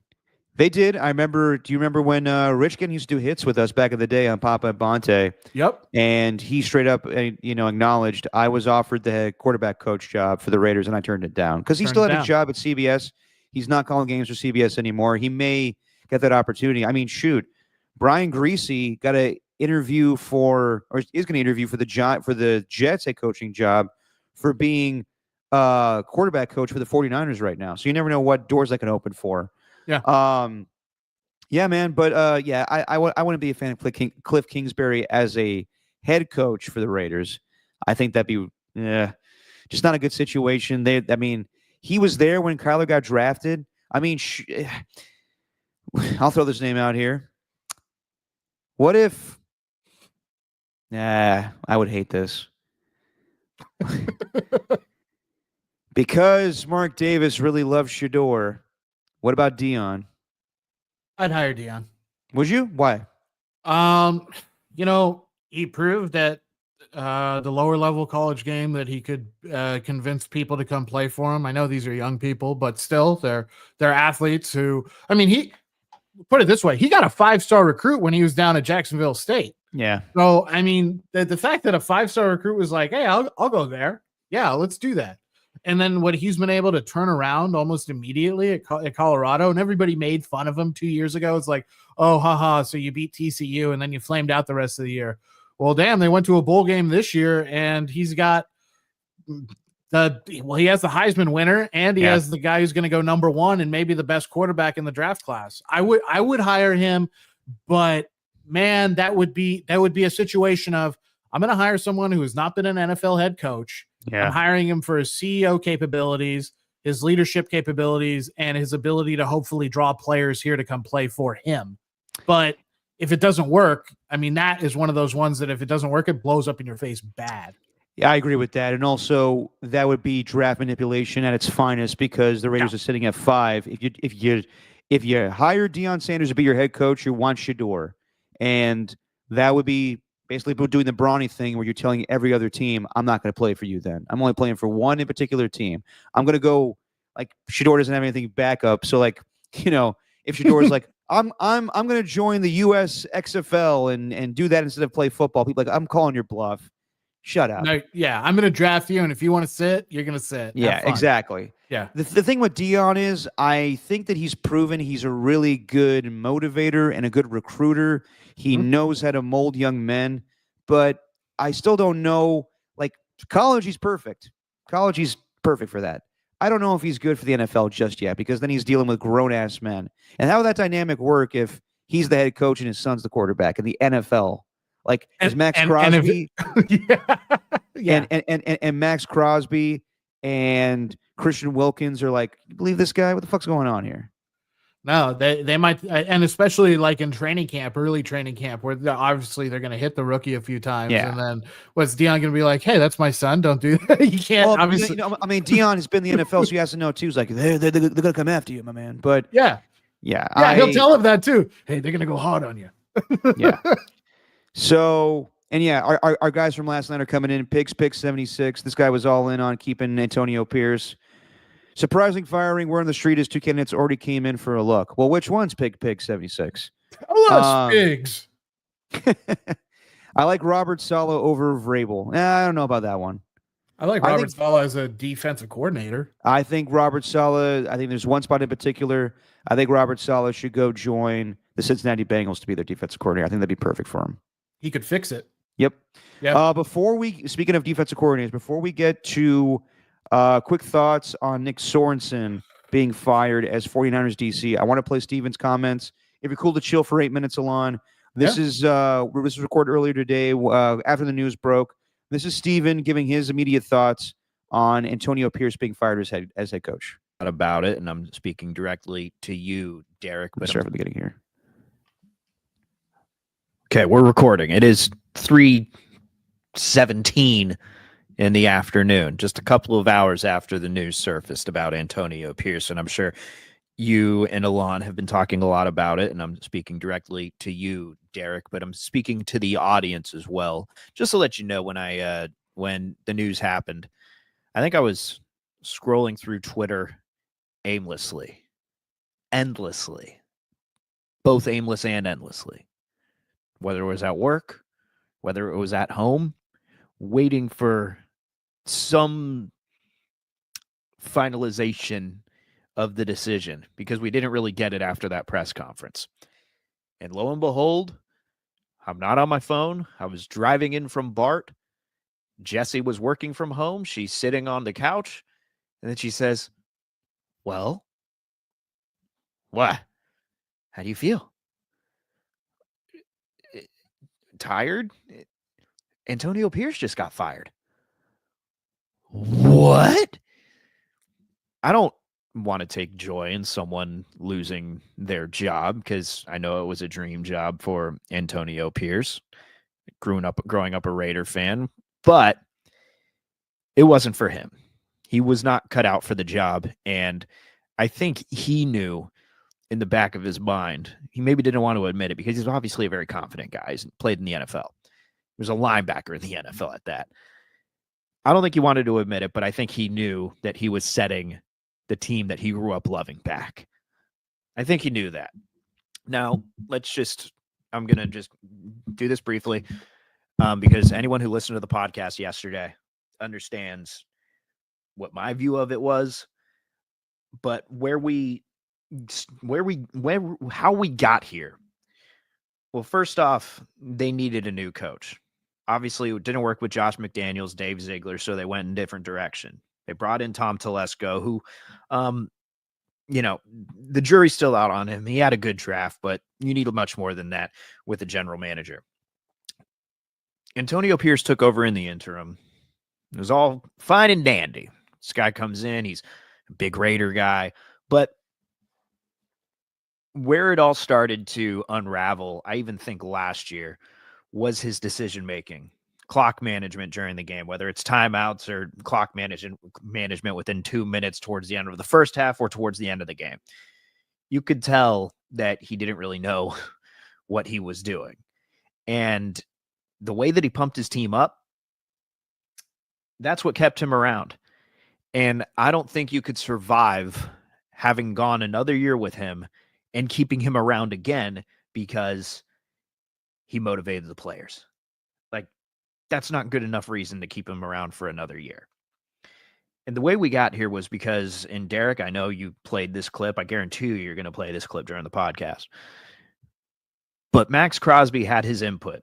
They did. I remember. Do you remember when Rich Gannon used to do hits with us back in the day on Papa Bonte? Yep. And he straight up, acknowledged I was offered the head quarterback coach job for the Raiders, and I turned it down because he still had a job at CBS. He's not calling games for CBS anymore. He may get that opportunity. I mean, shoot, Brian Griese got an interview is going to interview for the Jets head coaching job for being quarterback coach for the 49ers right now. So you never know what doors that can open for. Yeah. Yeah, man. But I wouldn't be a fan of Cliff Kingsbury as a head coach for the Raiders. I think that'd be just not a good situation. He was there when Kyler got drafted. I mean, I'll throw this name out here. What if? I would hate this. Because Mark Davis really loves Shedeur. What about Deion? I'd hire Deion. Would you? Why? He proved that the lower level college game that he could convince people to come play for him. I know these are young people, but still they're athletes who, he put it this way. He got a 5-star recruit when he was down at Jacksonville State. Yeah. So, the fact that a 5-star recruit was like, hey, I'll go there. Yeah, let's do that. And then what he's been able to turn around almost immediately at Colorado, and everybody made fun of him 2 years ago. It's like, oh, haha, so you beat TCU and then you flamed out the rest of the year. Well, damn, they went to a bowl game this year, and he's got he has the Heisman winner, and he has the guy who's going to go number 1 and maybe the best quarterback in the draft class. I would hire him, but man, that would be a situation of, I'm going to hire someone who has not been an NFL head coach. Yeah. I'm hiring him for his CEO capabilities, his leadership capabilities, and his ability to hopefully draw players here to come play for him. But if it doesn't work, that is one of those ones that if it doesn't work, it blows up in your face bad. Yeah, I agree with that. And also that would be draft manipulation at its finest because the Raiders are sitting at 5. If you hire Deion Sanders to be your head coach, you want Shedeur. And that would be basically doing the Brawny thing where you're telling every other team, I'm not going to play for you then. I'm only playing for one in particular team. I'm going to go, like, Shedeur doesn't have anything backup. So, like, if Shedeur's like, I'm going to join the US XFL and do that instead of play football, people like, I'm calling your bluff. Shut up. No, yeah, I'm going to draft you, and if you want to sit, you're going to sit. Yeah, exactly. Yeah. The thing with Deion is I think that he's proven he's a really good motivator and a good recruiter. He knows how to mold young men, but I still don't know. Like, college, he's perfect. College, he's perfect for that. I don't know if he's good for the NFL just yet because then he's dealing with grown-ass men. And how would that dynamic work if he's the head coach and his son's the quarterback in the NFL? Like, is Max Crosby and Max Crosby and Christian Wilkins are like, you believe this guy? What the fuck's going on here? No, they might, and especially like in training camp, early training camp, where obviously they're going to hit the rookie a few times, and then what's Deion going to be like? Hey, that's my son. Don't do that. You can't. Well, obviously, Deion has been in the NFL, so he has to know too. He's like, they're going to come after you, my man. But yeah, he'll tell him that too. Hey, they're going to go hard on you. Yeah. So, and our guys from last night are coming in. Pick 76. This guy was all in on keeping Antonio Pierce. Surprising firing. Word on the street is 2 candidates already came in for a look. Well, which one's Pig 76? Oh, that's pigs. I like Robert Saleh over Vrabel. I don't know about that one. I like Robert Saleh as a defensive coordinator. I think Robert Saleh, I think there's one spot in particular. I think Robert Saleh should go join the Cincinnati Bengals to be their defensive coordinator. I think that'd be perfect for him. He could fix it. Yep. Yeah. Speaking of defensive coordinators, before we get to quick thoughts on Nick Sorensen being fired as 49ers DC, I want to play Steven's comments. If you're cool to chill for 8 minutes, Alon, This is was recorded earlier today after the news broke. This is Steven giving his immediate thoughts on Antonio Pierce being fired as head coach. About it, and I'm speaking directly to you, Derek. But start from the beginning here. Okay, we're recording. It is 3:17 in the afternoon, just a couple of hours after the news surfaced about Antonio Pierce, and I'm sure you and Alon have been talking a lot about it, and I'm speaking directly to you, Derek, but I'm speaking to the audience as well, just to let you know when the news happened. I think I was scrolling through Twitter aimlessly, endlessly, both aimless and endlessly, whether it was at work, whether it was at home, waiting for some finalization of the decision, because we didn't really get it after that press conference. And lo and behold, I'm not on my phone. I was driving in from BART. Jessie was working from home. She's sitting on the couch. And then she says, "Well, what? How do you feel? Tired? Antonio Pierce just got fired." What? I don't want to take joy in someone losing their job, because I know it was a dream job for Antonio Pierce, growing up a Raider fan, but it wasn't for him. He was not cut out for the job, and I think he knew in the back of his mind, he maybe didn't want to admit it because he's obviously a very confident guy. He's played in the NFL. He was a linebacker in the NFL at that. I don't think he wanted to admit it, but I think he knew that he was setting the team that he grew up loving back. I think he knew that. Now, I'm going to just do this briefly because anyone who listened to the podcast yesterday understands what my view of it was, but how we got here. Well, first off, they needed a new coach. Obviously, it didn't work with Josh McDaniels, Dave Ziegler, so they went in a different direction. They brought in Tom Telesco, who, the jury's still out on him. He had a good draft, but you need much more than that with a general manager. Antonio Pierce took over in the interim. It was all fine and dandy. This guy comes in, he's a big Raider guy, but where it all started to unravel, I even think last year, was his decision-making, clock management during the game, whether it's timeouts or clock management within 2 minutes towards the end of the first half or towards the end of the game. You could tell that he didn't really know what he was doing. And the way that he pumped his team up, that's what kept him around. And I don't think you could survive having gone another year with him and keeping him around again because he motivated the players. Like, that's not good enough reason to keep him around for another year. And the way we got here was because, and Derek, I know you played this clip. I guarantee you're going to play this clip during the podcast. But Max Crosby had his input.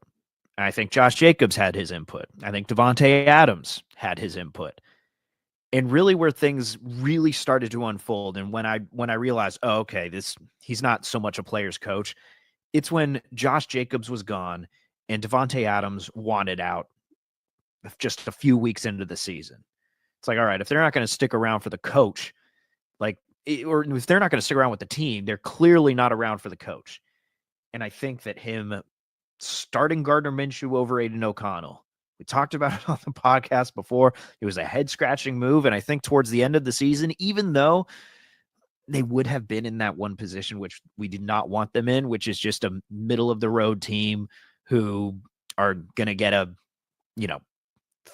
I think Josh Jacobs had his input. I think Davante Adams had his input. And really where things really started to unfold, and when I realized, oh, okay, he's not so much a player's coach, it's when Josh Jacobs was gone and Davante Adams wanted out just a few weeks into the season. It's like, all right, if they're not going to stick around for the coach, or if they're not going to stick around with the team, they're clearly not around for the coach. And I think that him starting Gardner Minshew over Aiden O'Connell, we talked about it on the podcast before, it was a head-scratching move, and I think towards the end of the season, even though they would have been in that one position which we did not want them in, which is just a middle-of-the-road team who are going to get a,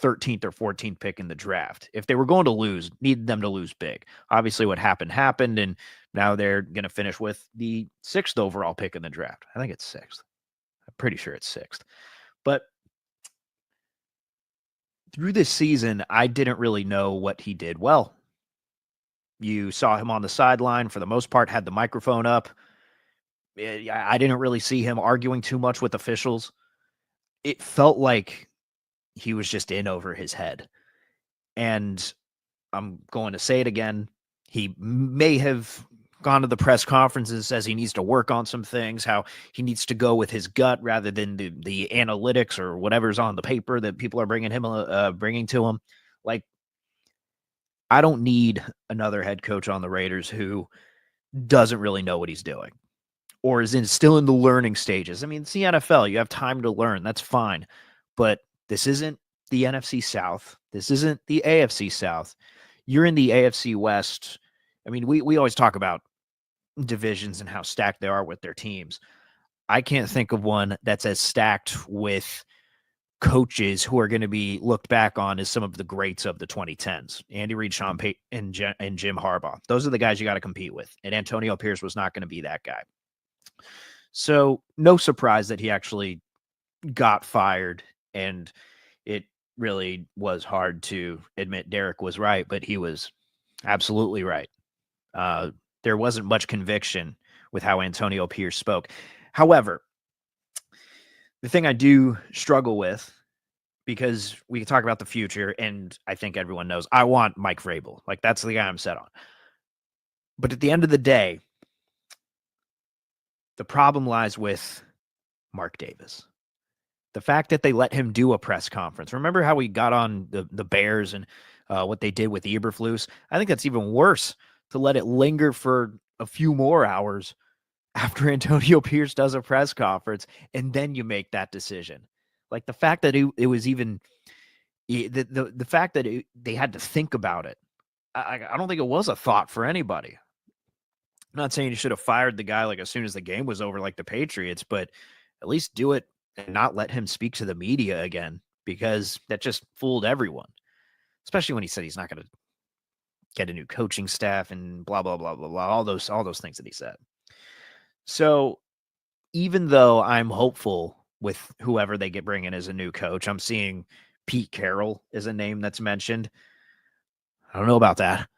13th or 14th pick in the draft. If they were going to lose, needed them to lose big. Obviously, what happened, and now they're going to finish with the 6th overall pick in the draft. I think it's 6th. I'm pretty sure it's 6th. But through this season, I didn't really know what he did well. You saw him on the sideline, for the most part, had the microphone up. I didn't really see him arguing too much with officials. It felt like he was just in over his head. And I'm going to say it again. He may have gone to the press conferences, says he needs to work on some things, how he needs to go with his gut rather than the analytics or whatever's on the paper that people are bringing to him. Like, I don't need another head coach on the Raiders who doesn't really know what he's doing or is still in the learning stages. I mean, it's the NFL. You have time to learn. That's fine. But this isn't the NFC South. This isn't the AFC South. You're in the AFC West. I mean, we always talk about divisions and how stacked they are with their teams. I can't think of one that's as stacked with coaches who are going to be looked back on as some of the greats of the 2010s. Andy Reid, Sean Payton, and Jim Harbaugh. Those are the guys you got to compete with. And Antonio Pierce was not going to be that guy. So no surprise that he actually got fired, and it really was hard to admit Derek was right, but he was absolutely right. There wasn't much conviction with how Antonio Pierce spoke. However, the thing I do struggle with, because we can talk about the future, and I think everyone knows I want Mike Vrabel. Like, that's the guy I'm set on. But at the end of the day, the problem lies with Mark Davis. The fact that they let him do a press conference. Remember how we got on the Bears and what they did with Eberflus? I think that's even worse, to let it linger for a few more hours after Antonio Pierce does a press conference, and then you make that decision. Like, the fact that it was even the fact that they had to think about it. I don't think it was a thought for anybody. I'm not saying you should have fired the guy like as soon as the game was over, like the Patriots, but at least do it and not let him speak to the media again, because that just fooled everyone. Especially when he said he's not going to get a new coaching staff and blah, blah, blah, blah, blah, all those things that he said. So even though I'm hopeful with whoever they bring in as a new coach, I'm seeing Pete Carroll is a name that's mentioned. I don't know about that.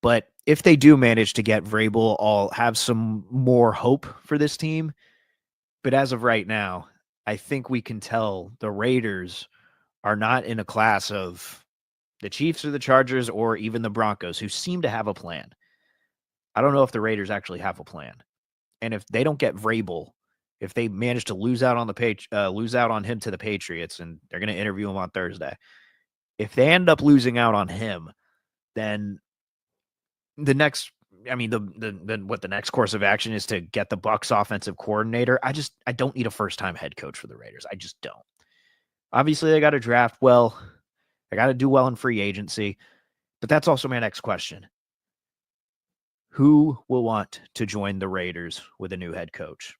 But if they do manage to get Vrabel, I'll have some more hope for this team. But as of right now, I think we can tell the Raiders are not in a class of the Chiefs or the Chargers or even the Broncos, who seem to have a plan. I don't know if the Raiders actually have a plan. And if they don't get Vrabel, if they manage to lose out on him to the Patriots, and they're going to interview him on Thursday, if they end up losing out on him, then the next course of action is to get the Bucs offensive coordinator. I don't need a first-time head coach for the Raiders. I just don't. Obviously, they got to draft well. They got to do well in free agency. But that's also my next question. Who will want to join the Raiders with a new head coach?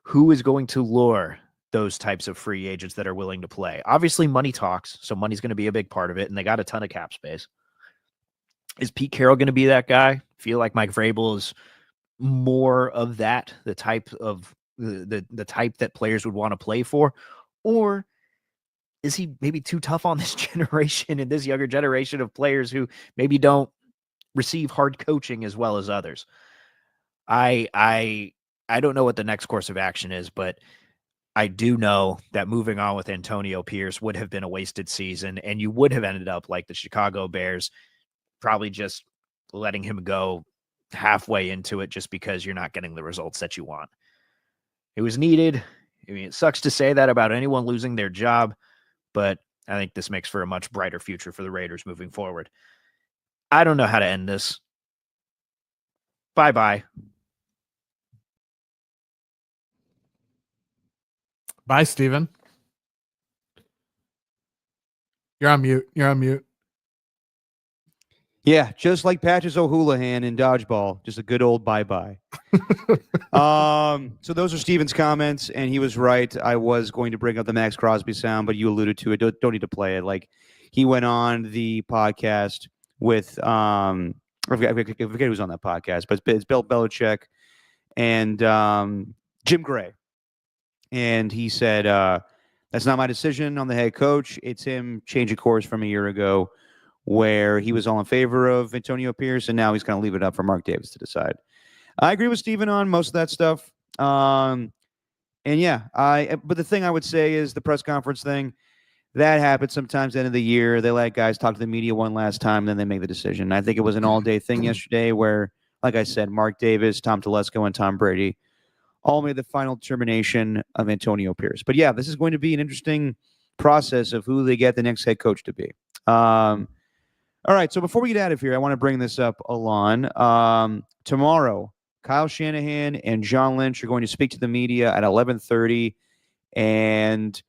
Who is going to lure those types of free agents that are willing to play? Obviously, money talks, so money's going to be a big part of it, and they got a ton of cap space. Is Pete Carroll going to be that guy? Feel like Mike Vrabel is more of that, the type that players would want to play for? Or is he maybe too tough on this generation and this younger generation of players who maybe don't receive hard coaching as well as others? I don't know what the next course of action is, but I do know that moving on with Antonio Pierce would have been a wasted season, and you would have ended up like the Chicago Bears, probably just letting him go halfway into it just because you're not getting the results that you want. It was needed. I mean, it sucks to say that about anyone losing their job, but I think this makes for a much brighter future for the Raiders moving forward. I don't know how to end this. Bye-bye. Bye, Steven. You're on mute. Yeah, just like Patches O'Houlihan in Dodgeball, just a good old bye-bye. So those are Steven's comments, and he was right. I was going to bring up the Max Crosby sound, but you alluded to it. Don't need to play it. Like, he went on the podcast with I forget who was on that podcast, but it's Bill Belichick and Jim Gray. And he said, that's not my decision on the head coach. It's him changing course from a year ago, where he was all in favor of Antonio Pierce, and now he's going to leave it up for Mark Davis to decide. I agree with Steven on most of that stuff. And yeah, but the thing I would say is the press conference thing, that happens sometimes at the end of the year. They let guys talk to the media one last time, then they make the decision. I think it was an all-day thing yesterday where like I said, Mark Davis, Tom Telesco, and Tom Brady all made the final determination of Antonio Pierce. But yeah, this is going to be an interesting process of who they get the next head coach to be. All right, so before we get out of here, I want to bring this up, Alon. Tomorrow, Kyle Shanahan and John Lynch are going to speak to the media at 11:30, and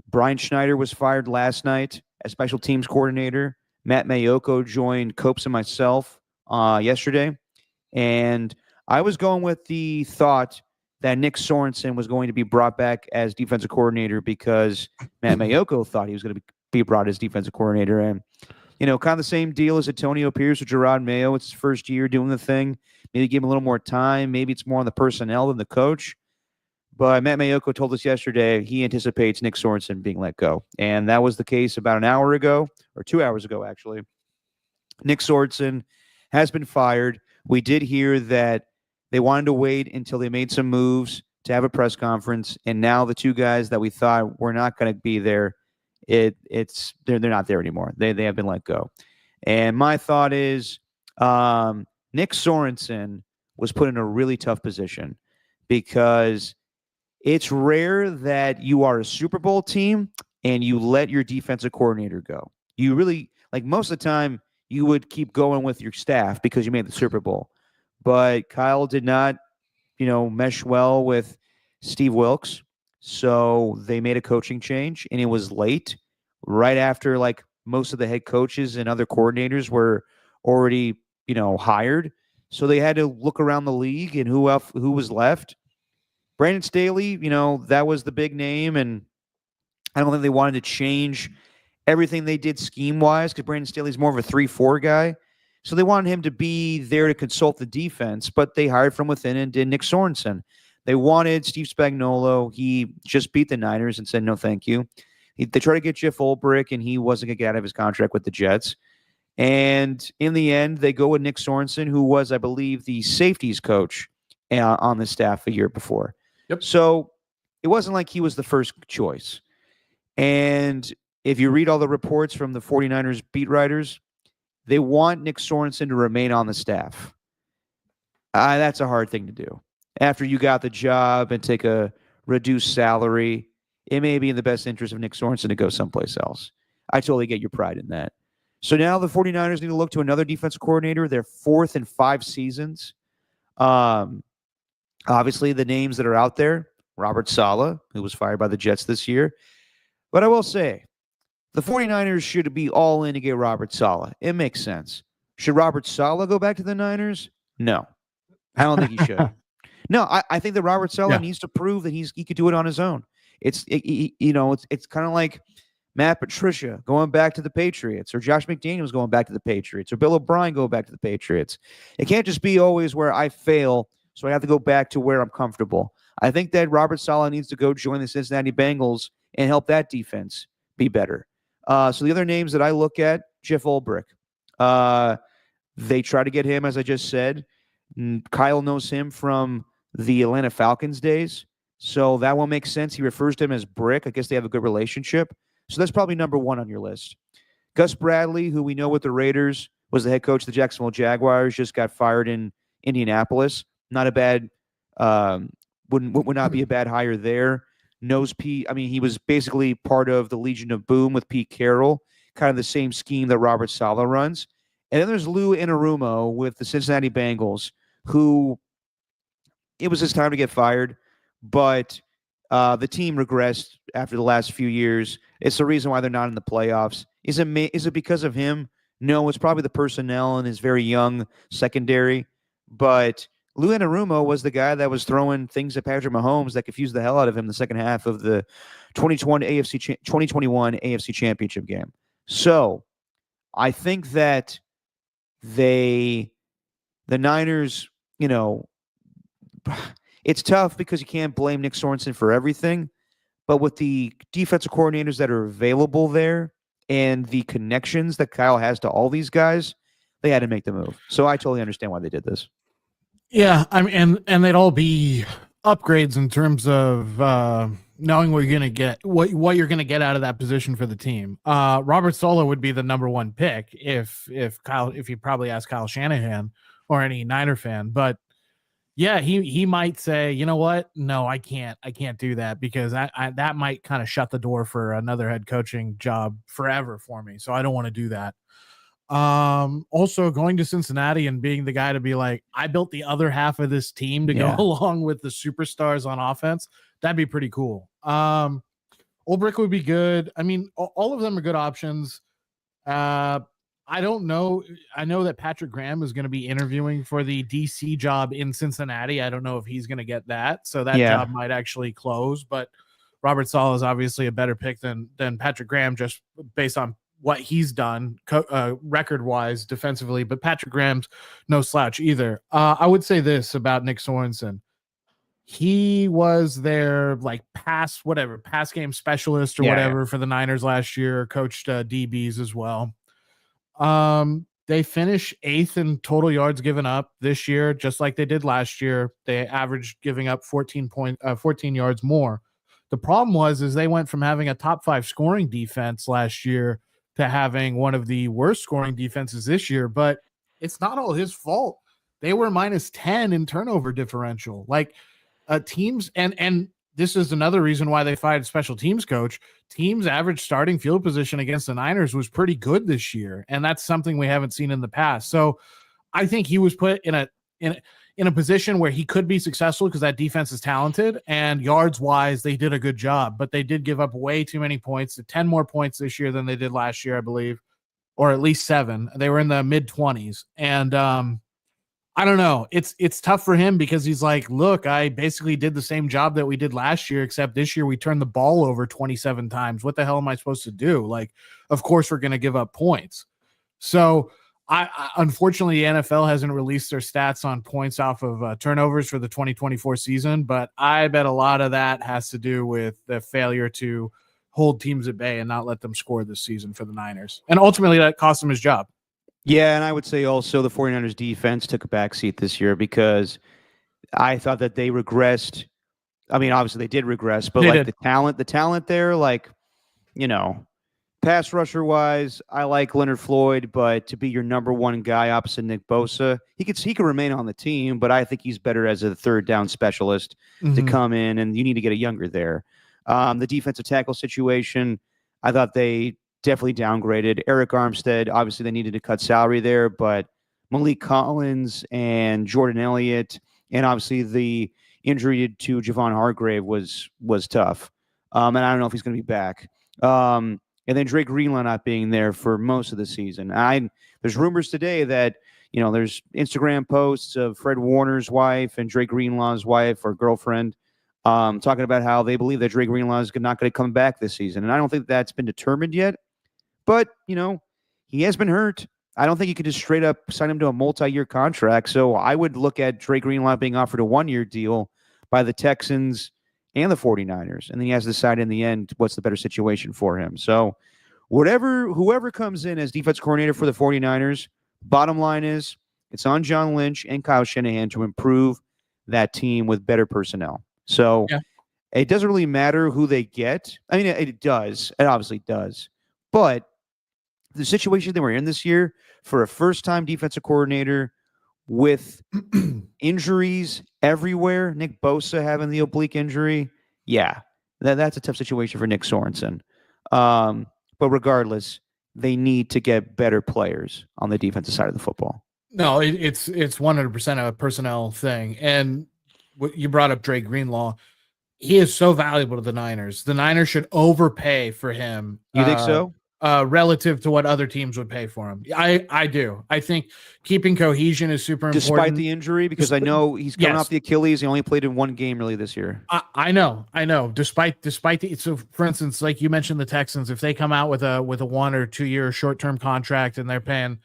Brian Schneider was fired last night as special teams coordinator. Matt Mayoko joined Copes and myself yesterday, and I was going with the thought that Nick Sorensen was going to be brought back as defensive coordinator because Matt Mayoko thought he was going to be brought as defensive coordinator. And, kind of the same deal as Antonio Pierce with Gerard Mayo. It's his first year doing the thing. Maybe give him a little more time. Maybe it's more on the personnel than the coach. But Matt Mayoko told us yesterday he anticipates Nick Sorensen being let go. And that was the case about an hour ago, or 2 hours ago, actually. Nick Sorensen has been fired. We did hear that they wanted to wait until they made some moves to have a press conference, and now the two guys that we thought were not going to be there, they're not there anymore. They have been let go. And my thought is Nick Sorensen was put in a really tough position because it's rare that you are a Super Bowl team and you let your defensive coordinator go. You really, like most of the time, you would keep going with your staff because you made the Super Bowl. But Kyle did not, mesh well with Steve Wilks. So they made a coaching change, and it was late, right after like most of the head coaches and other coordinators were already, hired. So they had to look around the league and who was left. Brandon Staley, that was the big name, and I don't think they wanted to change everything they did scheme-wise because Brandon Staley's more of a 3-4 guy. So they wanted him to be there to consult the defense, but they hired from within and did Nick Sorensen. They wanted Steve Spagnuolo. He just beat the Niners and said, no, thank you. They tried to get Jeff Ulbrich, and he wasn't going to get out of his contract with the Jets. And in the end, they go with Nick Sorensen, who was, I believe, the safeties coach on the staff a year before. Yep. So it wasn't like he was the first choice. And if you read all the reports from the 49ers beat writers, they want Nick Sorensen to remain on the staff. That's a hard thing to do. After you got the job and take a reduced salary, it may be in the best interest of Nick Sorensen to go someplace else. I totally get your pride in that. So now the 49ers need to look to another defensive coordinator. They're fourth in 5 seasons. Obviously, the names that are out there, Robert Saleh, who was fired by the Jets this year. But I will say, the 49ers should be all in to get Robert Saleh. It makes sense. Should Robert Saleh go back to the Niners? No. I don't think he should. No, I think that Robert Saleh needs to prove that he could do it on his own. It's kind of like Matt Patricia going back to the Patriots, or Josh McDaniels going back to the Patriots, or Bill O'Brien going back to the Patriots. It can't just be always where I fail, so I have to go back to where I'm comfortable. I think that Robert Saleh needs to go join the Cincinnati Bengals and help that defense be better. So the other names that I look at, Jeff Ulbrich. They try to get him, as I just said. Kyle knows him from the Atlanta Falcons days, so that won't make sense. He refers to him as Brick. I guess they have a good relationship. So that's probably number one on your list. Gus Bradley, who we know with the Raiders, was the head coach of the Jacksonville Jaguars, just got fired in Indianapolis. Not a bad, would not be a bad hire there. Knows Pete. I mean, he was basically part of the Legion of Boom with Pete Carroll, kind of the same scheme that Robert Saleh runs. And then there's Lou Anarumo with the Cincinnati Bengals, who it was his time to get fired, but the team regressed after the last few years. It's the reason why they're not in the playoffs. Is it because of him? No, it's probably the personnel and his very young secondary. But Lou Anarumo was the guy that was throwing things at Patrick Mahomes that confused the hell out of him the second half of the 2021 AFC Championship game. So I think that the Niners, it's tough because you can't blame Nick Sorensen for everything. But with the defensive coordinators that are available there and the connections that Kyle has to all these guys, they had to make the move. So I totally understand why they did this. Yeah, I mean, and they'd all be upgrades in terms of knowing what you're going to get, what you're going to get out of that position for the team. Robert Saleh would be the number one pick if you probably ask Kyle Shanahan or any Niner fan, but yeah, he might say, you know what? No, I can't do that because that might kind of shut the door for another head coaching job forever for me. So I don't want to do that. Also going to Cincinnati and being the guy to be like, I built the other half of this team to go along with the superstars on offense. That'd be pretty cool. Ulbrich would be good. I mean, all of them are good options. I don't know. I know that Patrick Graham is going to be interviewing for the DC job in Cincinnati. I don't know if he's going to get that. So that job might actually close, but Robert Saleh is obviously a better pick than Patrick Graham just based on what he's done record wise defensively, but Patrick Graham's no slouch either. I would say this about Nick Sorensen. He was their like pass game specialist or whatever for the Niners last year, coached DBs as well. They finish 8th in total yards given up this year, just like they did last year. They averaged giving up 14 yards more. The problem is they went from having a top 5 scoring defense last year to having one of the worst scoring defenses this year, but it's not all his fault. They were -10 in turnover differential. Like teams, and this is another reason why they fired special teams coach. Teams' average starting field position against the Niners was pretty good this year, and that's something we haven't seen in the past. So I think he was put in a position where he could be successful because that defense is talented, and yards wise, they did a good job, but they did give up way too many points, 10 more points this year than they did last year, I believe, or at least 7. They were in the mid-20s, and I don't know. It's tough for him because he's like, look, I basically did the same job that we did last year, except this year we turned the ball over 27 times. What the hell am I supposed to do? Like, of course we're going to give up points. So I unfortunately, the NFL hasn't released their stats on points off of turnovers for the 2024 season, but I bet a lot of that has to do with the failure to hold teams at bay and not let them score this season for the Niners. And ultimately that cost him his job. Yeah, and I would say also the 49ers defense took a backseat this year because I thought that they regressed. I mean, obviously they did regress, but the talent there, like, pass rusher wise, I like Leonard Floyd, but to be your number one guy opposite Nick Bosa, he could remain on the team, but I think he's better as a third down specialist to come in, and you need to get a younger there. The defensive tackle situation, I thought they definitely downgraded. Eric Armstead, obviously they needed to cut salary there, but Malik Collins and Jordan Elliott, and obviously the injury to Javon Hargrave was tough. And I don't know if he's going to be back. And then Drake Greenlaw not being there for most of the season. There's rumors today that, there's Instagram posts of Fred Warner's wife and Drake Greenlaw's wife or girlfriend talking about how they believe that Drake Greenlaw is not going to come back this season. And I don't think that's been determined yet. But, he has been hurt. I don't think you could just straight up sign him to a multi-year contract. So I would look at Drake Greenlaw being offered a 1-year deal by the Texans and the 49ers. And then he has to decide in the end what's the better situation for him. So whoever comes in as defense coordinator for the 49ers, bottom line is it's on John Lynch and Kyle Shanahan to improve that team with better personnel. So it doesn't really matter who they get. I mean, it does. It obviously does. But the situation that we're in this year for a first-time defensive coordinator with injuries everywhere, Nick Bosa having the oblique injury, that's a tough situation for Nick Sorensen. But regardless, they need to get better players on the defensive side of the football. No, it's 100% a personnel thing. And what you brought up Drake Greenlaw. He is so valuable to the Niners. The Niners should overpay for him. You think so? Relative to what other teams would pay for him. I do. I think keeping cohesion is super important. Despite the injury, because I know he's coming off the Achilles. He only played in 1 game really this year. I know. Despite so for instance, like you mentioned the Texans, if they come out with a 1 or 2 year short-term contract and they're paying,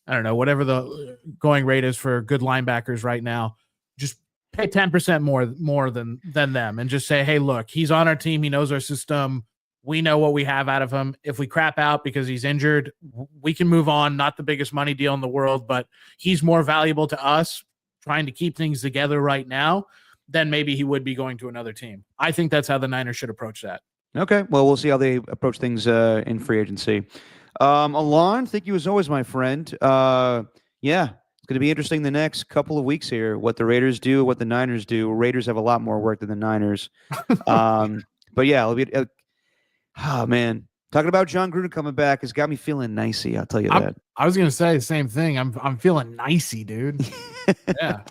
I don't know, whatever the going rate is for good linebackers right now, just pay 10% more than them and just say, hey, look, he's on our team. He knows our system. We know what we have out of him. If we crap out because he's injured, we can move on. Not the biggest money deal in the world, but he's more valuable to us trying to keep things together right now than maybe he would be going to another team. I think that's how the Niners should approach that. Okay. Well, we'll see how they approach things in free agency. Alon, thank you as always, my friend. It's going to be interesting the next couple of weeks here. What the Raiders do, what the Niners do. Raiders have a lot more work than the Niners. But yeah, it'll be. Oh man, talking about John Gruden coming back has got me feeling nicey. I'll tell you that. I was gonna say the same thing. I'm feeling nicey, dude. Yeah.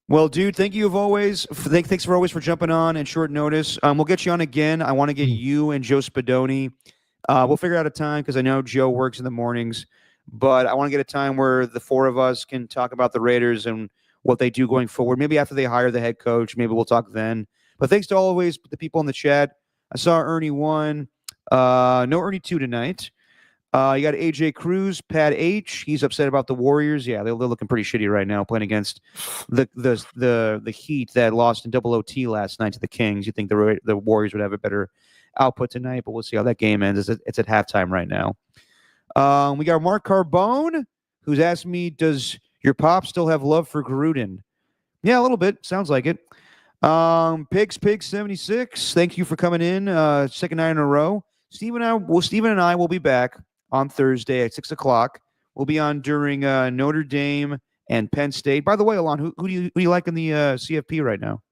Well, dude, thank you thanks for always for jumping on at short notice. We'll get you on again. I want to get you and Joe Spadoni. We'll figure out a time because I know Joe works in the mornings, but I want to get a time where the four of us can talk about the Raiders and what they do going forward. Maybe after they hire the head coach, maybe we'll talk then. But thanks to always the people in the chat. I saw Ernie 1, no Ernie 2 tonight. You got AJ Cruz, Pat H. He's upset about the Warriors. Yeah, they're looking pretty shitty right now, playing against the Heat that lost in double OT last night to the Kings. You think the Warriors would have a better output tonight, but we'll see how that game ends. It's at halftime right now. We got Mark Carbone, who's asked me, does your pop still have love for Gruden? Yeah, a little bit. Sounds like it. Pig 76. Thank you for coming in. Second night in a row. Steven and I will be back on Thursday at 6:00. We'll be on during Notre Dame and Penn State. By the way, Alon, who do you like in the CFP right now?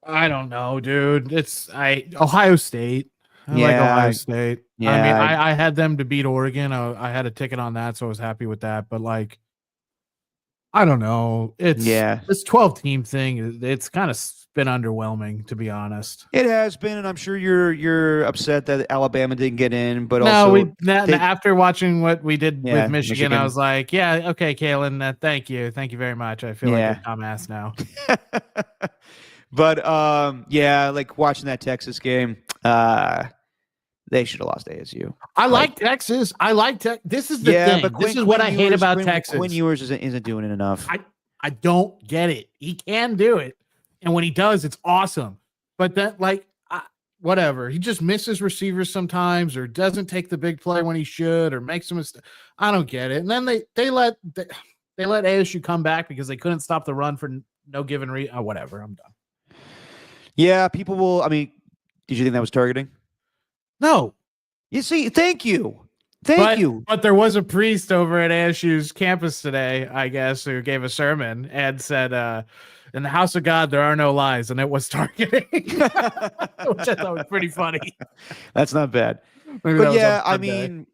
I don't know, dude. Ohio State. I like Ohio State. Yeah, I mean, I had them to beat Oregon. I had a ticket on that, so I was happy with that. But like, I don't know. This 12-team thing. It's kind of been underwhelming, to be honest. It has been, and I'm sure you're upset that Alabama didn't get in. But also, after watching what we did with Michigan, I was like, yeah, okay, Kalen, thank you very much. I feel like a dumbass now. But like watching that Texas game, they should have lost ASU. I like Texas. This is the thing. But this is what I hate about Texas. Quinn Ewers isn't doing it enough. I don't get it. He can do it, and when he does, it's awesome. But that, whatever. He just misses receivers sometimes, or doesn't take the big play when he should, or makes a mistake. I don't get it. And then they let ASU come back because they couldn't stop the run for no given reason. Whatever. I'm done. Yeah, people will. I mean, did you think that was targeting? No. You see, thank you. But there was a priest over at ASU's campus today, I guess, who gave a sermon and said, in the house of God, there are no lies. And it was targeting, which I thought was pretty funny. That's not bad. Maybe but yeah, I mean,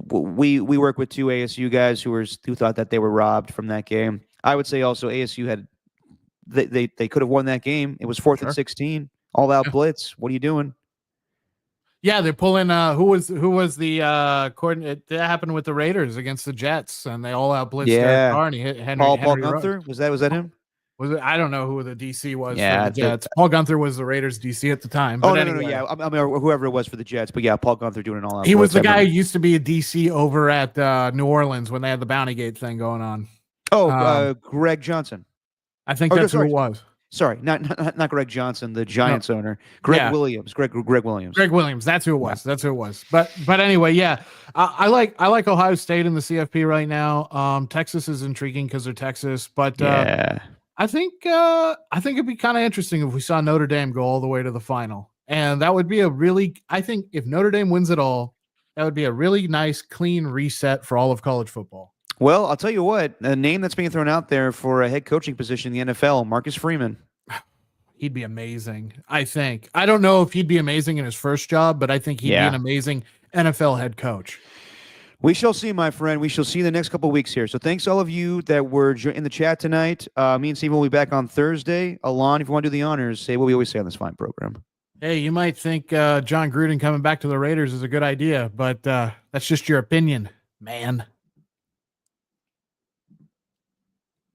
we work with two ASU guys who thought that they were robbed from that game. I would say also ASU had they could have won that game. It was 4th and 16, all out blitz. What are you doing? Yeah, they're pulling. Who was the coordinator? That happened with the Raiders against the Jets, and they all out blitzed Derek Carr, and he hit Henry. Paul Gunther. Was that him? Was it? I don't know who the DC was. Yeah, for the Jets. Paul Gunther was the Raiders DC at the time. But no. Yeah, I mean whoever it was for the Jets, but yeah, Paul Gunther doing it all out. He was the guy who used to be a DC over at New Orleans when they had the Bounty Gate thing going on. Oh, Greg Johnson. I think that's who it was. Sorry, not Greg Johnson, the Giants owner. Williams. Greg Williams. Greg Williams. That's who it was. That's who it was. But anyway, yeah, I like Ohio State in the CFP right now. Texas is intriguing because they're Texas, but I think it'd be kind of interesting if we saw Notre Dame go all the way to the final, and that would be I think if Notre Dame wins it all, that would be a really nice, clean reset for all of college football. Well, I'll tell you what, a name that's being thrown out there for a head coaching position in the NFL, Marcus Freeman. He'd be amazing, I think. I don't know if he'd be amazing in his first job, but I think he'd be an amazing NFL head coach. We shall see, my friend. We shall see the next couple of weeks here. So thanks all of you that were in the chat tonight. Me and Steve will be back on Thursday. Alon, if you want to do the honors, say what we always say on this fine program. Hey, you might think John Gruden coming back to the Raiders is a good idea, but that's just your opinion, man.